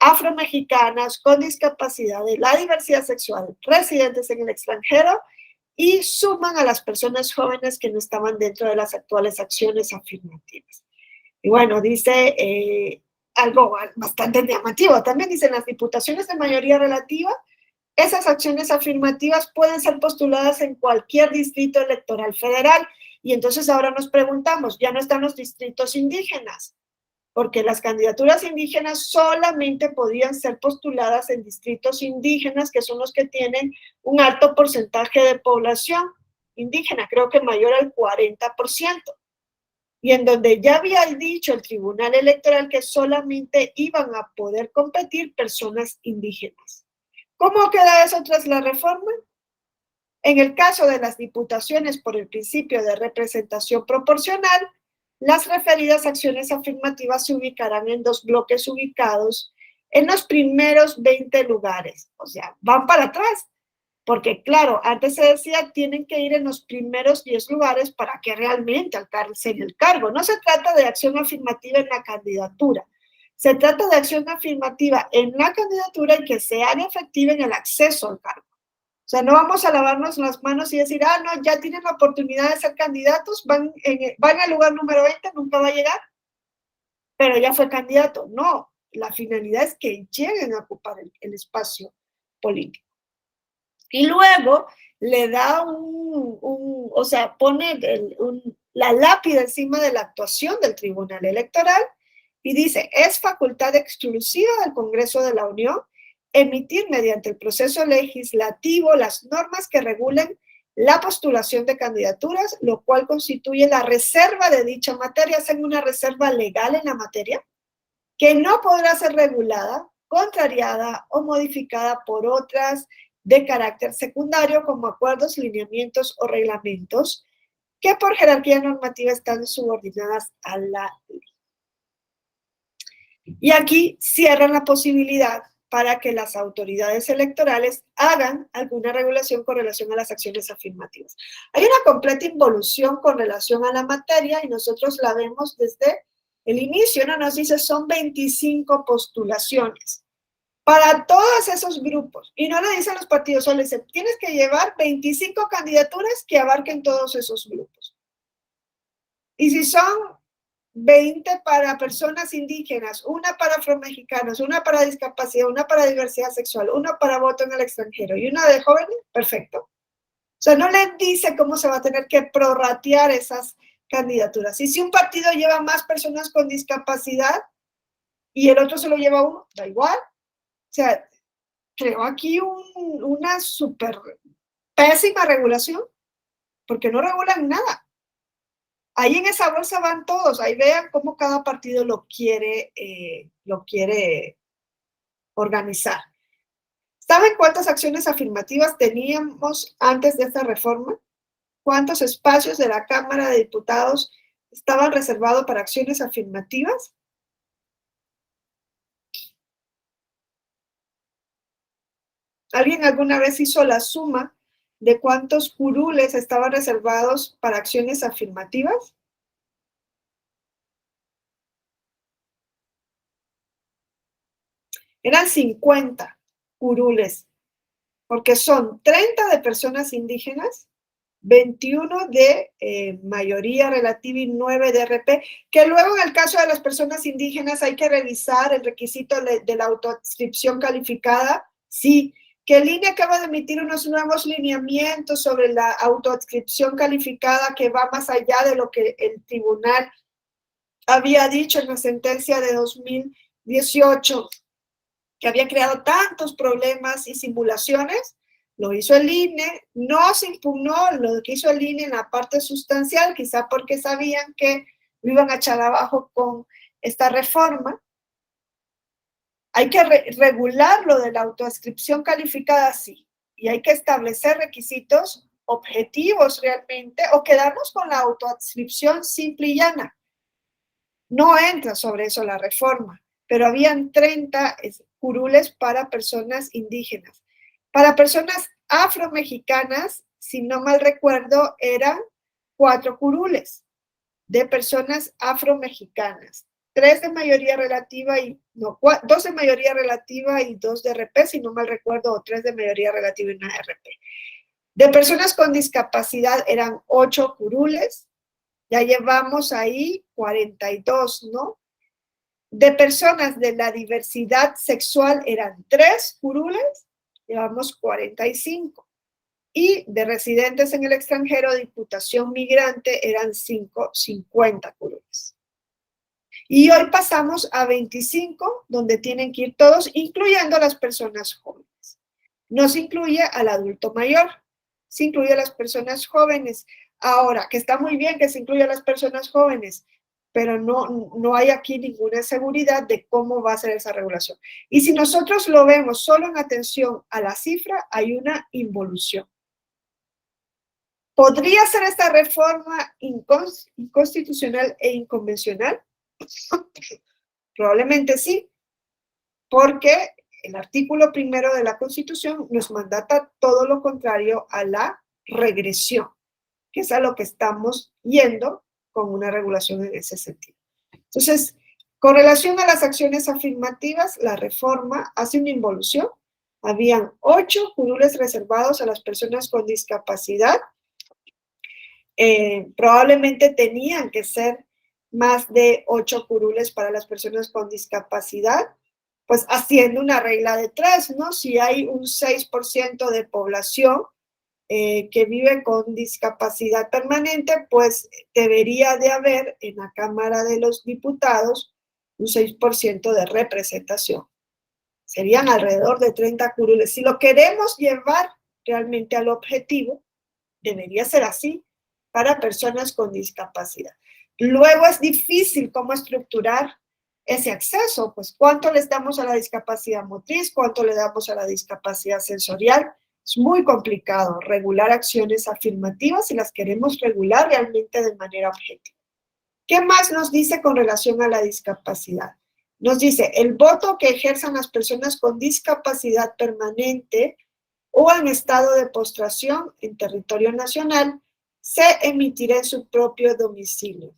afromexicanas, con discapacidad de la diversidad sexual, residentes en el extranjero, y suman a las personas jóvenes que no estaban dentro de las actuales acciones afirmativas. Y bueno, dice algo bastante llamativo. También dicen las diputaciones de mayoría relativa, esas acciones afirmativas pueden ser postuladas en cualquier distrito electoral federal. Y entonces ahora nos preguntamos, ya no están los distritos indígenas, porque las candidaturas indígenas solamente podían ser postuladas en distritos indígenas, que son los que tienen un alto porcentaje de población indígena, creo que mayor al 40%, y en donde ya había dicho el Tribunal Electoral que solamente iban a poder competir personas indígenas. ¿Cómo queda eso tras la reforma? En el caso de las diputaciones por el principio de representación proporcional, las referidas acciones afirmativas se ubicarán en 2 bloques ubicados en los primeros 20 lugares. O sea, van para atrás. Porque, claro, antes se decía tienen que ir en los primeros 10 lugares para que realmente alcancen el cargo. No se trata de acción afirmativa en la candidatura. Se trata de acción afirmativa en la candidatura y que se haga efectiva en el acceso al cargo. O sea, no vamos a lavarnos las manos y decir, no, ya tienen la oportunidad de ser candidatos, van al lugar número 20, nunca va a llegar, pero ya fue candidato. No, la finalidad es que lleguen a ocupar el espacio político. Y luego le da o sea, pone la lápida encima de la actuación del Tribunal Electoral y dice, es facultad exclusiva del Congreso de la Unión emitir mediante el proceso legislativo las normas que regulen la postulación de candidaturas, lo cual constituye la reserva de dicha materia, hacen una reserva legal en la materia, que no podrá ser regulada, contrariada o modificada por otras de carácter secundario, como acuerdos, lineamientos o reglamentos, que por jerarquía normativa están subordinadas a la ley. Y aquí cierran la posibilidad para que las autoridades electorales hagan alguna regulación con relación a las acciones afirmativas. Hay una completa involución con relación a la materia y nosotros la vemos desde el inicio, ¿no? Nos dice son 25 postulaciones para todos esos grupos. Y no le dicen los partidos, solo dicen, tienes que llevar 25 candidaturas que abarquen todos esos grupos. Y si son 20 para personas indígenas, una para afromexicanos, una para discapacidad, una para diversidad sexual, una para voto en el extranjero y una de jóvenes, perfecto. O sea, no les dice cómo se va a tener que prorratear esas candidaturas. Y si un partido lleva más personas con discapacidad y el otro solo lleva uno, da igual. O sea, creo aquí una súper pésima regulación, porque no regulan nada. Ahí en esa bolsa van todos, ahí vean cómo cada partido lo quiere organizar. ¿Saben cuántas acciones afirmativas teníamos antes de esta reforma? ¿Cuántos espacios de la Cámara de Diputados estaban reservados para acciones afirmativas? ¿Alguien alguna vez hizo la suma de cuántos curules estaban reservados para acciones afirmativas? Eran 50 curules, porque son 30 de personas indígenas, 21 de mayoría relativa y 9 de RP, que luego en el caso de las personas indígenas hay que revisar el requisito de la autoadscripción calificada, sí, que el INE acaba de emitir unos nuevos lineamientos sobre la autoadscripción calificada que va más allá de lo que el tribunal había dicho en la sentencia de 2018, que había creado tantos problemas y simulaciones. Lo hizo el INE, no se impugnó lo que hizo el INE en la parte sustancial, quizá porque sabían que lo iban a echar abajo con esta reforma. Hay que regular lo de la autoadscripción calificada, sí, y hay que establecer requisitos objetivos realmente o quedarnos con la autoadscripción simple y llana. No entra sobre eso la reforma, pero habían 30 curules para personas indígenas. Para personas afromexicanas, si no mal recuerdo, eran 4 curules de personas afromexicanas. 3 de mayoría relativa y, no, 2 de mayoría relativa y 2 de RP, si no mal recuerdo, o 3 de mayoría relativa y una RP. De personas con discapacidad eran 8 curules, ya llevamos ahí 42, ¿no? De personas de la diversidad sexual eran 3 curules, llevamos 45. Y de residentes en el extranjero, diputación migrante, eran 50 curules. Y hoy pasamos a 25, donde tienen que ir todos, incluyendo a las personas jóvenes. No se incluye al adulto mayor, se incluye a las personas jóvenes. Ahora, que está muy bien que se incluya a las personas jóvenes, pero no hay aquí ninguna seguridad de cómo va a ser esa regulación. Y si nosotros lo vemos solo en atención a la cifra, hay una involución. ¿Podría ser esta reforma inconstitucional e inconvencional? Probablemente sí, porque el artículo 1 de la Constitución nos mandata todo lo contrario a la regresión, que es a lo que estamos yendo con una regulación en ese sentido. Entonces, con relación a las acciones afirmativas, la reforma hace una involución. Habían 8 curules reservados a las personas con discapacidad. Probablemente tenían que ser más de 8 curules para las personas con discapacidad, pues haciendo una regla de 3, ¿no? Si hay un 6% de población que vive con discapacidad permanente, pues debería de haber en la Cámara de los Diputados un 6% de representación. Serían alrededor de 30 curules. Si lo queremos llevar realmente al objetivo, debería ser así para personas con discapacidad. Luego es difícil cómo estructurar ese acceso, pues cuánto les damos a la discapacidad motriz, cuánto le damos a la discapacidad sensorial. Es muy complicado regular acciones afirmativas si las queremos regular realmente de manera objetiva. ¿Qué más nos dice con relación a la discapacidad? Nos dice, el voto que ejerzan las personas con discapacidad permanente o en estado de postración en territorio nacional se emitirá en su propio domicilio.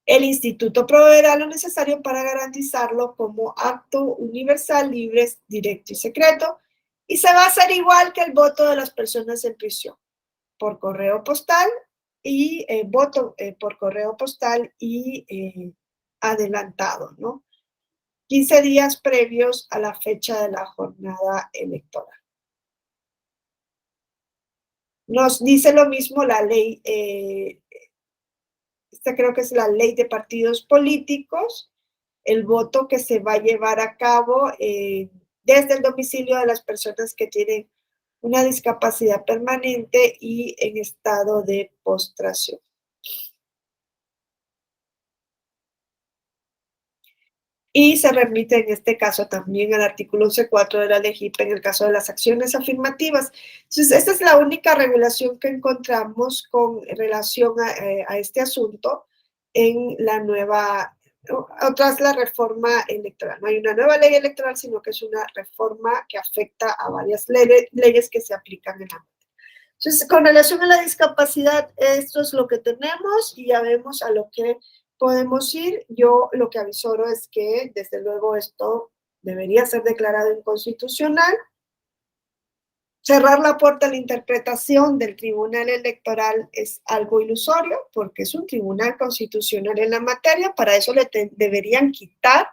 El instituto proveerá lo necesario para garantizarlo como acto universal, libre, directo y secreto, y se va a hacer igual que el voto de las personas en prisión, por correo postal y voto por correo postal y adelantado, ¿no? 15 días previos a la fecha de la jornada electoral. Nos dice lo mismo la ley, esta creo que es la ley de partidos políticos, el voto que se va a llevar a cabo desde el domicilio de las personas que tienen una discapacidad permanente y en estado de postración. Y se remite en este caso también al artículo 11.4 de la LEGIP en el caso de las acciones afirmativas. Entonces, esta es la única regulación que encontramos con relación a este asunto en la nueva, tras la reforma electoral. No hay una nueva ley electoral, sino que es una reforma que afecta a varias leyes que se aplican en la materia. Entonces, con relación a la discapacidad, esto es lo que tenemos y ya vemos a lo que podemos ir. Yo lo que avisoro es que, desde luego, esto debería ser declarado inconstitucional. Cerrar la puerta a la interpretación del Tribunal Electoral es algo ilusorio, porque es un tribunal constitucional en la materia. Para eso le deberían quitar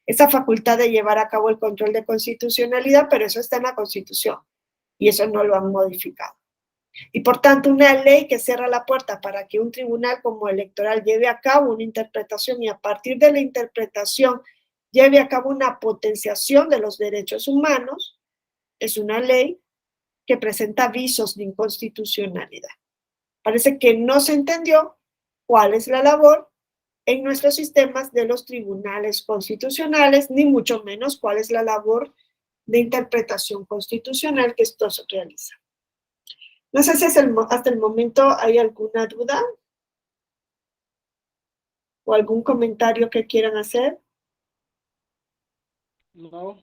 esa facultad de llevar a cabo el control de constitucionalidad, pero eso está en la Constitución y eso no lo han modificado. Y por tanto, una ley que cierra la puerta para que un tribunal como electoral lleve a cabo una interpretación y a partir de la interpretación lleve a cabo una potenciación de los derechos humanos, es una ley que presenta visos de inconstitucionalidad. Parece que no se entendió cuál es la labor en nuestros sistemas de los tribunales constitucionales, ni mucho menos cuál es la labor de interpretación constitucional que estos realizan. No sé si hasta el momento hay alguna duda o algún comentario que quieran hacer. No.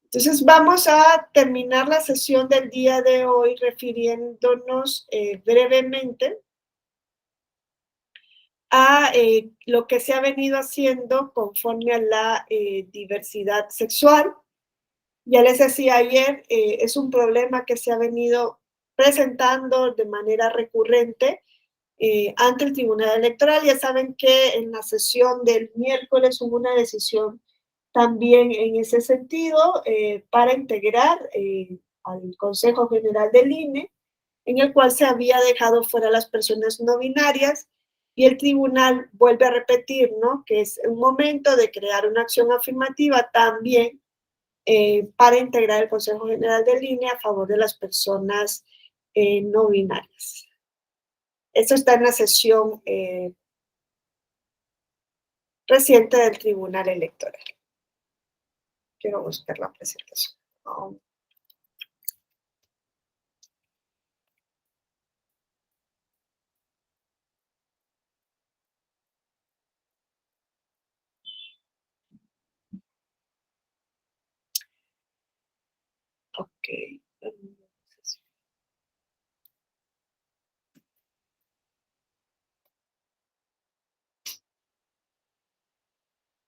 Entonces vamos a terminar la sesión del día de hoy refiriéndonos brevemente a lo que se ha venido haciendo conforme a la diversidad sexual. Ya les decía ayer, es un problema que se ha venido presentando de manera recurrente ante el Tribunal Electoral. Ya saben que en la sesión del miércoles hubo una decisión también en ese sentido para integrar al Consejo General del INE, en el cual se había dejado fuera a las personas no binarias, y el tribunal vuelve a repetir, ¿no?, que es un momento de crear una acción afirmativa también para integrar el Consejo General del INE a favor de las personas no binarias. Esto está en la sesión reciente del Tribunal Electoral. Quiero buscar la presentación. Oh. Ok.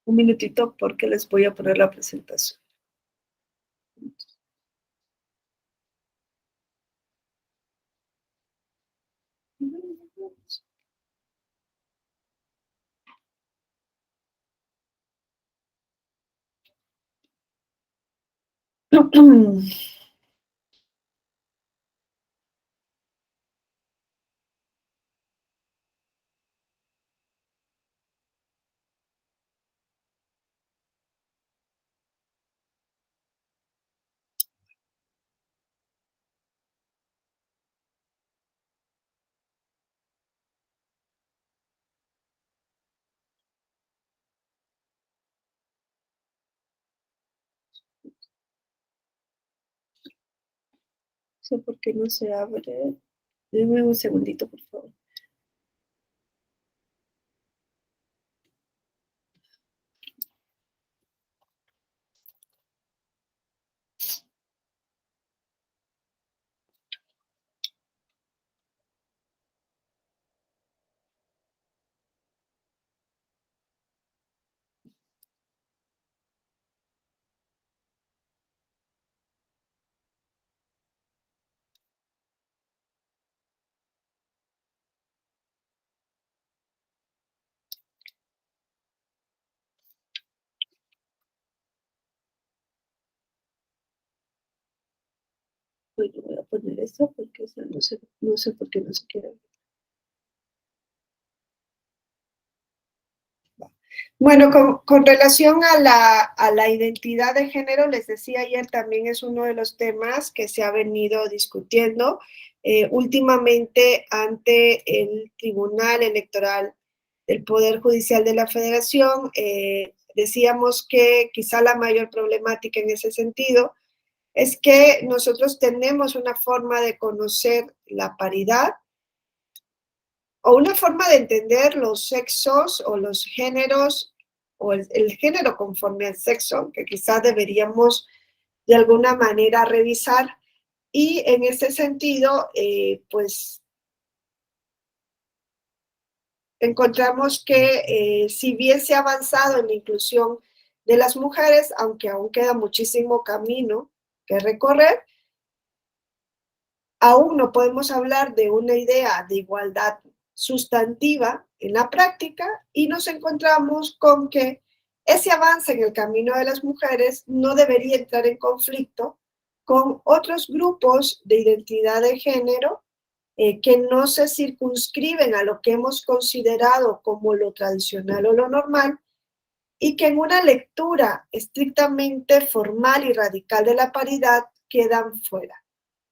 Un minutito porque les voy a poner la presentación. No sé por qué no se abre. Deme un segundito, por favor. Bueno, voy a poner esto porque no sé por qué no se quiere. Bueno, con relación a la identidad de género, les decía ayer, también es uno de los temas que se ha venido discutiendo últimamente ante el Tribunal Electoral del Poder Judicial de la Federación. Decíamos que quizá la mayor problemática en ese sentido es que nosotros tenemos una forma de conocer la paridad o una forma de entender los sexos o los géneros o el género conforme al sexo, que quizás deberíamos de alguna manera revisar. Y en ese sentido, pues encontramos que si bien se ha avanzado en la inclusión de las mujeres, aunque aún queda muchísimo camino que recorrer, aún no podemos hablar de una idea de igualdad sustantiva en la práctica, y nos encontramos con que ese avance en el camino de las mujeres no debería entrar en conflicto con otros grupos de identidad de género que no se circunscriben a lo que hemos considerado como lo tradicional o lo normal, y que en una lectura estrictamente formal y radical de la paridad quedan fuera.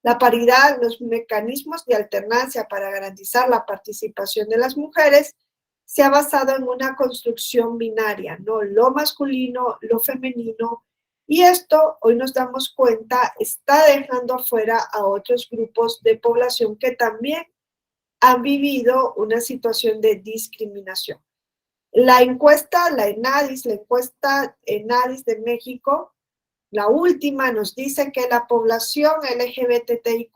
La paridad, los mecanismos de alternancia para garantizar la participación de las mujeres, se ha basado en una construcción binaria, ¿no? Lo masculino, lo femenino Y esto, hoy nos damos cuenta, está dejando afuera a otros grupos de población que también han vivido una situación de discriminación. La encuesta, la ENADIS, la encuesta ENADIS de México, la última nos dice que la población LGBTIQ+,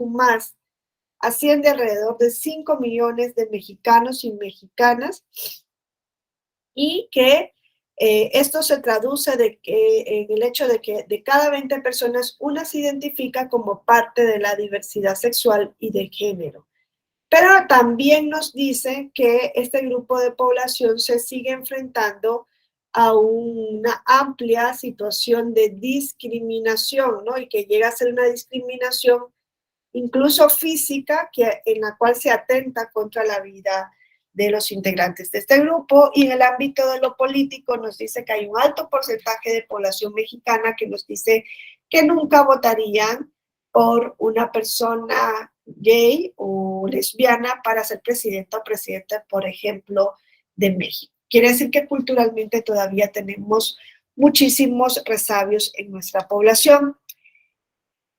asciende alrededor de 5 millones de mexicanos y mexicanas y que esto se traduce en el hecho de que de cada 20 personas, una se identifica como parte de la diversidad sexual y de género. Pero también nos dice que este grupo de población se sigue enfrentando a una amplia situación de discriminación, ¿no? Y que llega a ser una discriminación incluso física, en la cual se atenta contra la vida de los integrantes de este grupo. Y en el ámbito de lo político nos dice que hay un alto porcentaje de población mexicana que nos dice que nunca votarían por una persona gay o lesbiana para ser presidenta o presidenta, por ejemplo, de México. Quiere decir que culturalmente todavía tenemos muchísimos resabios en nuestra población.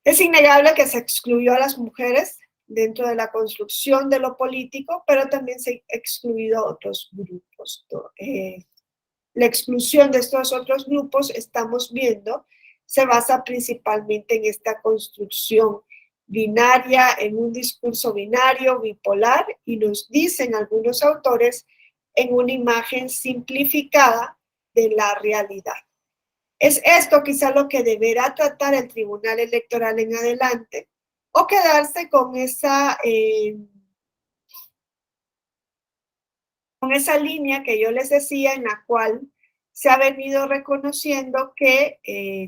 Es innegable que se excluyó a las mujeres dentro de la construcción de lo político, pero también se ha excluido a otros grupos. La exclusión de estos otros grupos, estamos viendo, se basa principalmente en esta construcción binaria, en un discurso binario, bipolar, y nos dicen algunos autores en una imagen simplificada de la realidad. Es esto quizá lo que deberá tratar el Tribunal Electoral en adelante, o quedarse con esa línea que yo les decía, en la cual se ha venido reconociendo que,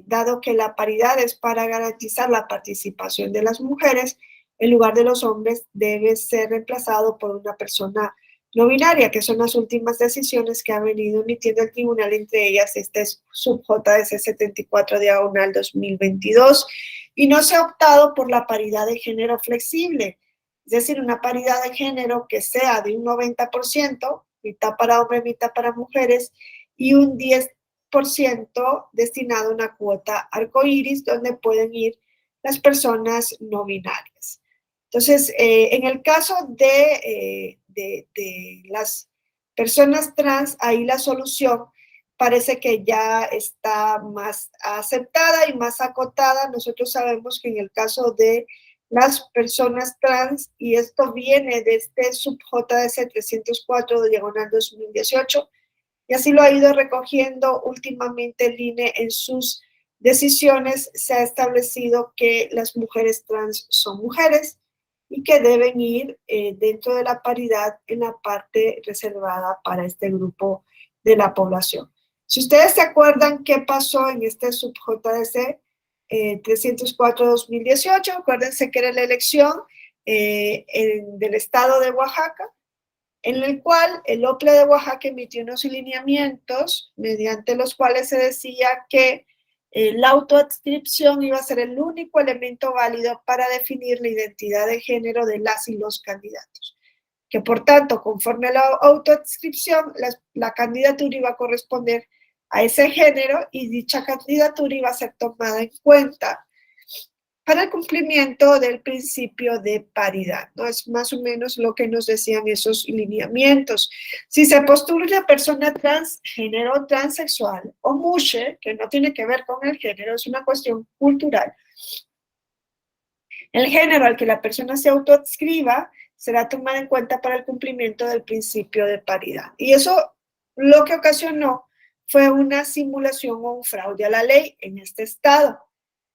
dado que la paridad es para garantizar la participación de las mujeres, en lugar de los hombres debe ser reemplazado por una persona no binaria, que son las últimas decisiones que ha venido emitiendo el tribunal, entre ellas este sub-JDC 74/2022, y no se ha optado por la paridad de género flexible, es decir, una paridad de género que sea de un 90%, mitad para hombres, mitad para mujeres, y un 10% destinado a una cuota arcoíris, donde pueden ir las personas no binarias. Entonces, en el caso de las personas trans, ahí la solución parece que ya está más aceptada y más acotada. Nosotros sabemos que en el caso de las personas trans, y esto viene de este sub-JDC 304/2018, y así lo ha ido recogiendo últimamente el INE en sus decisiones, se ha establecido que las mujeres trans son mujeres y que deben ir dentro de la paridad en la parte reservada para este grupo de la población. Si ustedes se acuerdan qué pasó en este sub-JDC 304/2018, acuérdense que era la elección del estado de Oaxaca, en el cual el OPLE de Oaxaca emitió unos lineamientos mediante los cuales se decía que la autoadscripción iba a ser el único elemento válido para definir la identidad de género de las y los candidatos. Que por tanto, conforme a la autoadscripción, la candidatura iba a corresponder a ese género y dicha candidatura iba a ser tomada en cuenta para el cumplimiento del principio de paridad, ¿no? Es más o menos lo que nos decían esos lineamientos. Si se postula una persona transgénero, transexual o mushe, que no tiene que ver con el género, es una cuestión cultural, el género al que la persona se autoadscriba será tomado en cuenta para el cumplimiento del principio de paridad. Y eso lo que ocasionó fue una simulación o un fraude a la ley en este estado.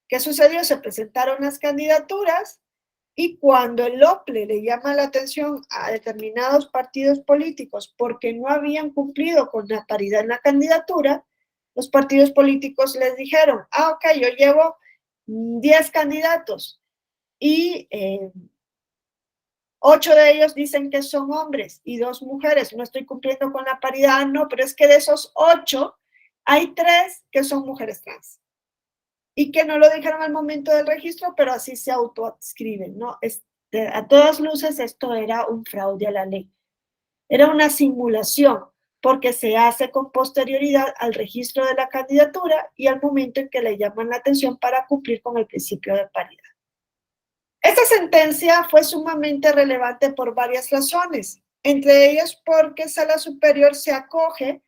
¿Qué sucedió? Se presentaron las candidaturas y cuando el OPLE le llama la atención a determinados partidos políticos porque no habían cumplido con la paridad en la candidatura, los partidos políticos les dijeron, ok, yo llevo 10 candidatos y 8 de ellos dicen que son hombres y 2 mujeres, no estoy cumpliendo con la paridad, no, pero es que de esos 8 hay 3 que son mujeres trans. Y que no lo dijeron al momento del registro, pero así se autoadscriben, ¿no? A todas luces esto era un fraude a la ley. Era una simulación, porque se hace con posterioridad al registro de la candidatura y al momento en que le llaman la atención para cumplir con el principio de paridad. Esta sentencia fue sumamente relevante por varias razones, entre ellas porque Sala Superior se acoge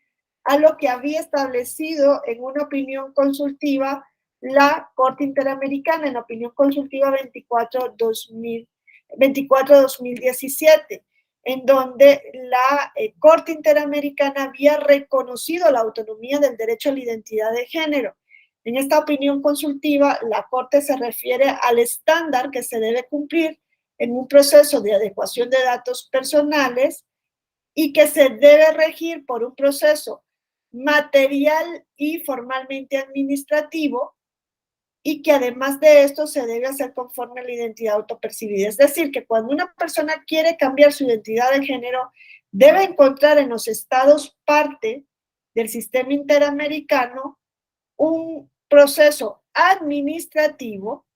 a lo que había establecido en una opinión consultiva la Corte Interamericana, en opinión consultiva 24-2017, en donde la Corte Interamericana había reconocido la autonomía del derecho a la identidad de género. En esta opinión consultiva, la Corte se refiere al estándar que se debe cumplir en un proceso de adecuación de datos personales y que se debe regir por un proceso material y formalmente administrativo, y que además de esto se debe hacer conforme a la identidad autopercibida. Es decir, que cuando una persona quiere cambiar su identidad de género, debe encontrar en los estados parte del sistema interamericano un proceso administrativo,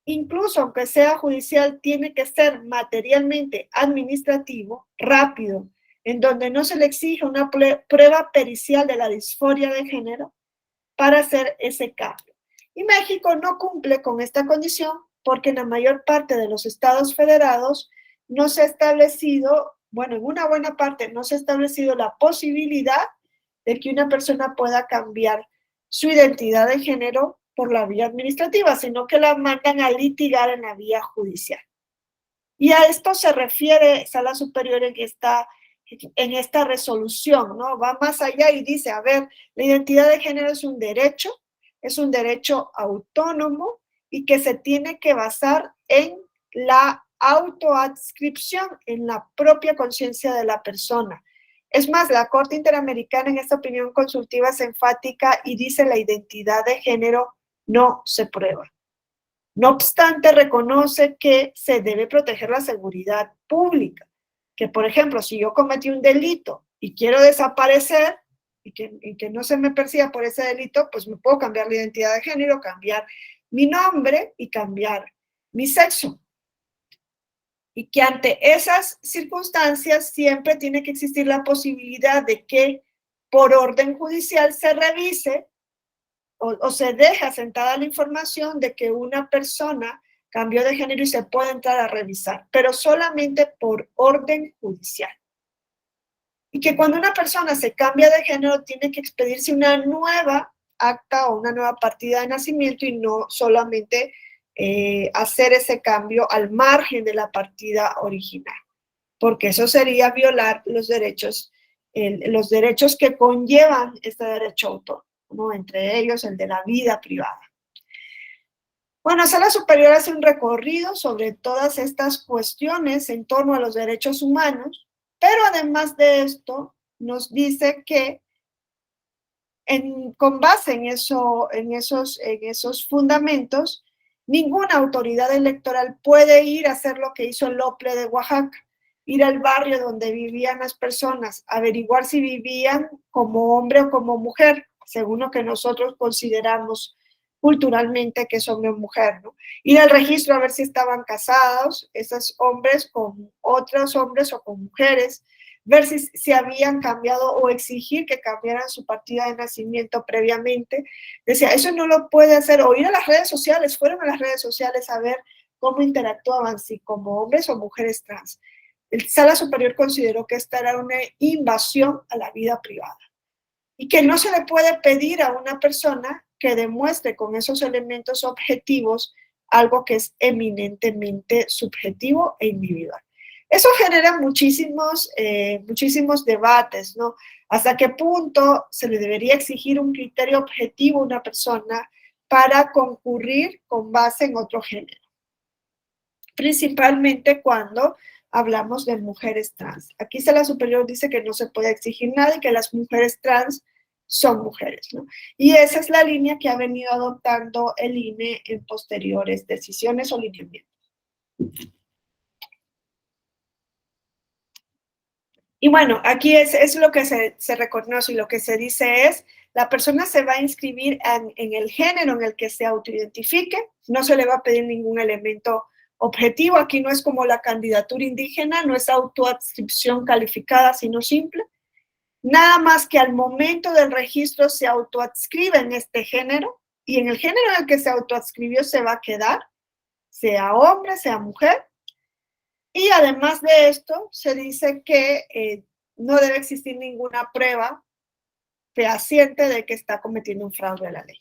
incluso aunque sea judicial, tiene que ser materialmente administrativo, rápido, en donde no se le exige una prueba pericial de la disforia de género para hacer ese cambio. Y México no cumple con esta condición porque en la mayor parte de los estados federados no se ha establecido, bueno, en una buena parte no se ha establecido la posibilidad de que una persona pueda cambiar su identidad de género por la vía administrativa, sino que la mandan a litigar en la vía judicial. Y a esto se refiere Sala Superior en esta resolución, ¿no? Va más allá y dice, a ver, la identidad de género es un derecho autónomo y que se tiene que basar en la autoadscripción, en la propia conciencia de la persona. Es más, la Corte Interamericana en esta opinión consultiva es enfática y dice la identidad de género no se prueba. No obstante, reconoce que se debe proteger la seguridad pública, que por ejemplo, si yo cometí un delito y quiero desaparecer y que no se me persiga por ese delito, pues me puedo cambiar la identidad de género, cambiar mi nombre y cambiar mi sexo. Y que ante esas circunstancias siempre tiene que existir la posibilidad de que por orden judicial se revise o se deja sentada la información de que una persona cambió de género y se puede entrar a revisar, pero solamente por orden judicial. Y que cuando una persona se cambia de género tiene que expedirse una nueva acta o una nueva partida de nacimiento y no solamente hacer ese cambio al margen de la partida original, porque eso sería violar los derechos que conllevan este derecho autónomo, ¿no? Entre ellos el de la vida privada. Bueno, Sala Superior hace un recorrido sobre todas estas cuestiones en torno a los derechos humanos, pero además de esto nos dice que con base en esos fundamentos, ninguna autoridad electoral puede ir a hacer lo que hizo el OPLE de Oaxaca, ir al barrio donde vivían las personas, averiguar si vivían como hombre o como mujer, según lo que nosotros consideramos culturalmente que es hombre o mujer, ¿no? Ir al registro a ver si estaban casados esos hombres con otros hombres o con mujeres, ver si habían cambiado o exigir que cambiaran su partida de nacimiento previamente. Decía, eso no lo puede hacer, o ir a las redes sociales, fueron a las redes sociales a ver cómo interactuaban, si como hombres o mujeres trans. El Sala Superior consideró que esta era una invasión a la vida privada y que no se le puede pedir a una persona que demuestre con esos elementos objetivos algo que es eminentemente subjetivo e individual. Eso genera muchísimos debates, ¿no? ¿Hasta qué punto se le debería exigir un criterio objetivo a una persona para concurrir con base en otro género? Principalmente cuando hablamos de mujeres trans. Aquí Sala Superior dice que no se puede exigir nada y que las mujeres trans son mujeres, ¿no? Y esa es la línea que ha venido adoptando el INE en posteriores decisiones o lineamientos. Y bueno, aquí es lo que se reconoce y lo que se dice es, la persona se va a inscribir en el género en el que se autoidentifique, no se le va a pedir ningún elemento objetivo, aquí no es como la candidatura indígena, no es autoadscripción calificada, sino simple. nada más que al momento del registro se autoadscribe en este género y en el género en el que se autoadscribió se va a quedar, sea hombre, sea mujer. Y además de esto, se dice que no debe existir ninguna prueba fehaciente de que está cometiendo un fraude a la ley.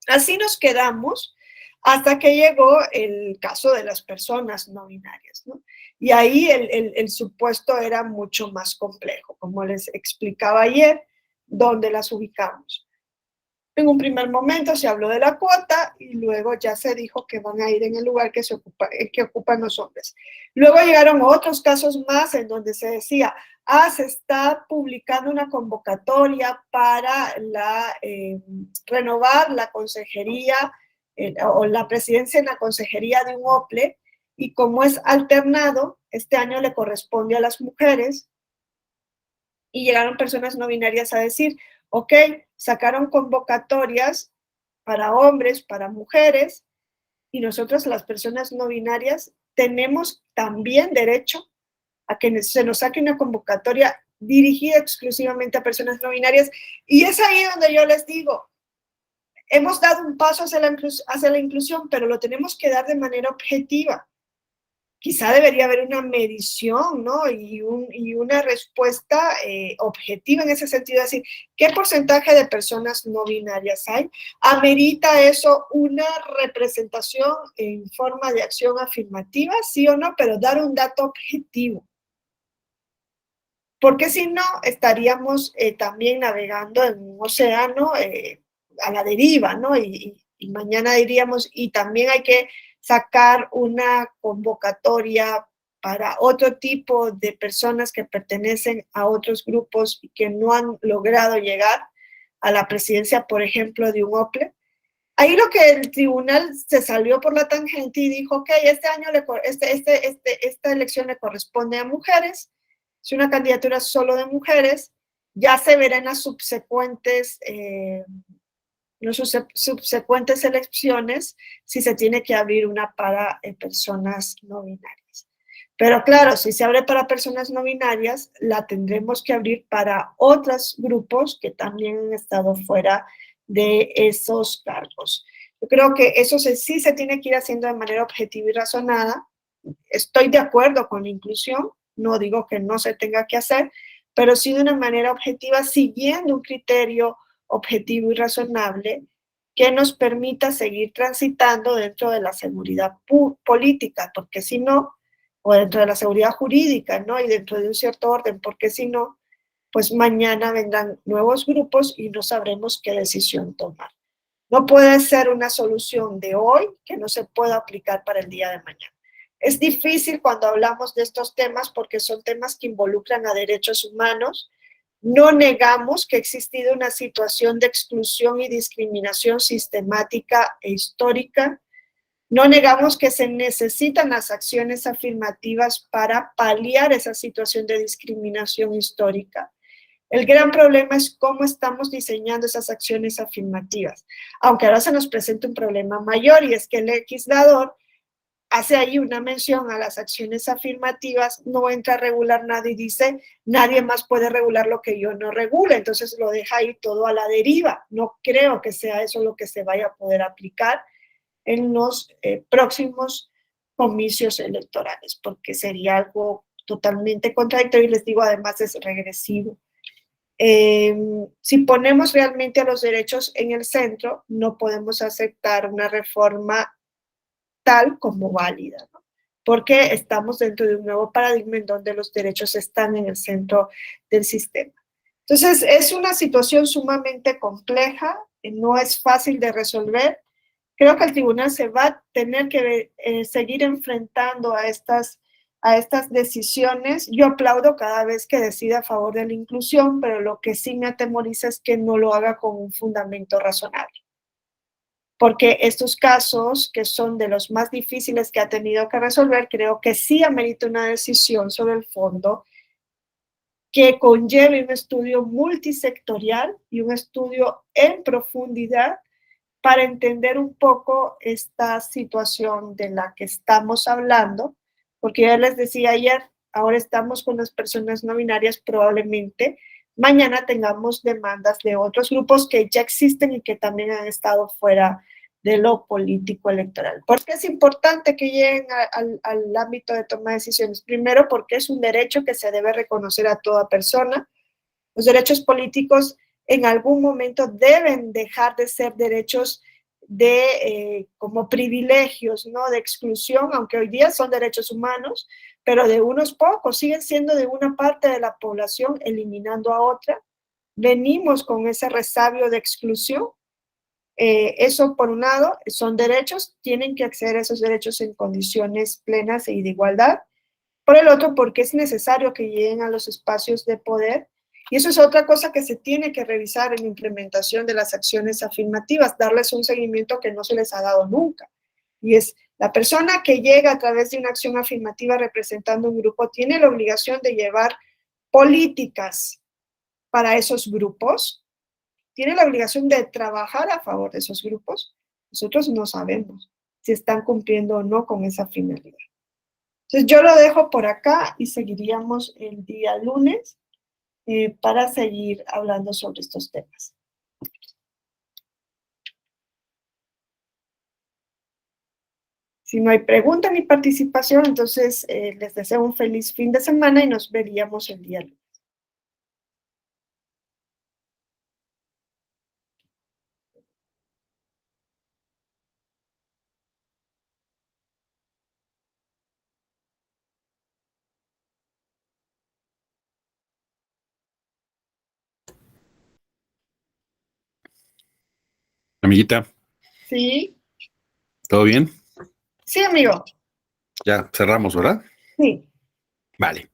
Así nos quedamos hasta que llegó el caso de las personas no binarias, ¿no? Y ahí el supuesto era mucho más complejo, como les explicaba ayer, dónde las ubicamos. En un primer momento se habló de la cuota y luego ya se dijo que van a ir en el lugar que ocupan los hombres. Luego llegaron otros casos más en donde se decía, se está publicando una convocatoria para renovar la consejería o la presidencia en la consejería de un OPLE, y como es alternado, este año le corresponde a las mujeres, y llegaron personas no binarias a decir, ok, sacaron convocatorias para hombres, para mujeres, y nosotros las personas no binarias tenemos también derecho a que se nos saque una convocatoria dirigida exclusivamente a personas no binarias. Y es ahí donde yo les digo, hemos dado un paso hacia la inclusión, pero lo tenemos que dar de manera objetiva. Quizá debería haber una medición, ¿no? Y una respuesta objetiva en ese sentido, es decir, ¿qué porcentaje de personas no binarias hay? ¿Amerita eso una representación en forma de acción afirmativa, sí o no? Pero dar un dato objetivo. Porque si no, estaríamos también navegando en un océano a la deriva, ¿no? Y mañana diríamos, y también hay que sacar una convocatoria para otro tipo de personas que pertenecen a otros grupos y que no han logrado llegar a la presidencia, por ejemplo, de un OPLE. Ahí lo que el tribunal se salió por la tangente y dijo, ok, este año esta elección le corresponde a mujeres, es una candidatura solo de mujeres, ya se verá en las subsecuentes elecciones si se tiene que abrir una para personas no binarias. Pero claro, si se abre para personas no binarias, la tendremos que abrir para otros grupos que también han estado fuera de esos cargos. Yo creo que eso sí se tiene que ir haciendo de manera objetiva y razonada. Estoy de acuerdo con la inclusión, no digo que no se tenga que hacer, pero sí de una manera objetiva, siguiendo un criterio objetivo y razonable que nos permita seguir transitando dentro de la seguridad política, porque si no, o dentro de la seguridad jurídica, ¿no? Y dentro de un cierto orden, porque si no, pues mañana vendrán nuevos grupos y no sabremos qué decisión tomar. No puede ser una solución de hoy que no se pueda aplicar para el día de mañana. Es difícil cuando hablamos de estos temas porque son temas que involucran a derechos humanos. No negamos que ha existido una situación de exclusión y discriminación sistemática e histórica. No negamos que se necesitan las acciones afirmativas para paliar esa situación de discriminación histórica. El gran problema es cómo estamos diseñando esas acciones afirmativas, aunque ahora se nos presenta un problema mayor, y es que el legislador hace ahí una mención a las acciones afirmativas, no entra a regular nada y dice, nadie más puede regular lo que yo no regule, entonces lo deja ahí todo a la deriva. No creo que sea eso lo que se vaya a poder aplicar en los próximos comicios electorales, porque sería algo totalmente contradictorio y les digo, además es regresivo. Si ponemos realmente a los derechos en el centro, no podemos aceptar una reforma tal como válida, ¿no? Porque estamos dentro de un nuevo paradigma en donde los derechos están en el centro del sistema. Entonces, es una situación sumamente compleja, no es fácil de resolver. Creo que el tribunal se va a tener que seguir enfrentando a estas decisiones. Yo aplaudo cada vez que decida a favor de la inclusión, pero lo que sí me atemoriza es que no lo haga con un fundamento razonable. Porque estos casos, que son de los más difíciles que ha tenido que resolver, creo que sí amerita una decisión sobre el fondo que conlleve un estudio multisectorial y un estudio en profundidad para entender un poco esta situación de la que estamos hablando, porque ya les decía ayer, ahora estamos con las personas no binarias probablemente mañana tengamos demandas de otros grupos que ya existen y que también han estado fuera de lo político electoral. ¿Por qué es importante que lleguen al ámbito de toma de decisiones? Primero, porque es un derecho que se debe reconocer a toda persona. Los derechos políticos en algún momento deben dejar de ser derechos como privilegios, ¿no? De exclusión, aunque hoy día son derechos humanos, pero de unos pocos, siguen siendo de una parte de la población, eliminando a otra. Venimos con ese resabio de exclusión. Eso por un lado, son derechos, tienen que acceder a esos derechos en condiciones plenas y de igualdad. Por el otro, porque es necesario que lleguen a los espacios de poder. Y eso es otra cosa que se tiene que revisar en la implementación de las acciones afirmativas, darles un seguimiento que no se les ha dado nunca. Y es la persona que llega a través de una acción afirmativa representando un grupo, tiene la obligación de llevar políticas para esos grupos, tiene la obligación de trabajar a favor de esos grupos. Nosotros no sabemos si están cumpliendo o no con esa finalidad. Entonces yo lo dejo por acá y seguiríamos el día lunes para seguir hablando sobre estos temas. Si no hay pregunta ni participación, entonces les deseo un feliz fin de semana y nos veríamos el día lunes. Amiguita, ¿Sí? ¿todo bien? Sí, amigo. Ya cerramos, ¿verdad? Sí. Vale.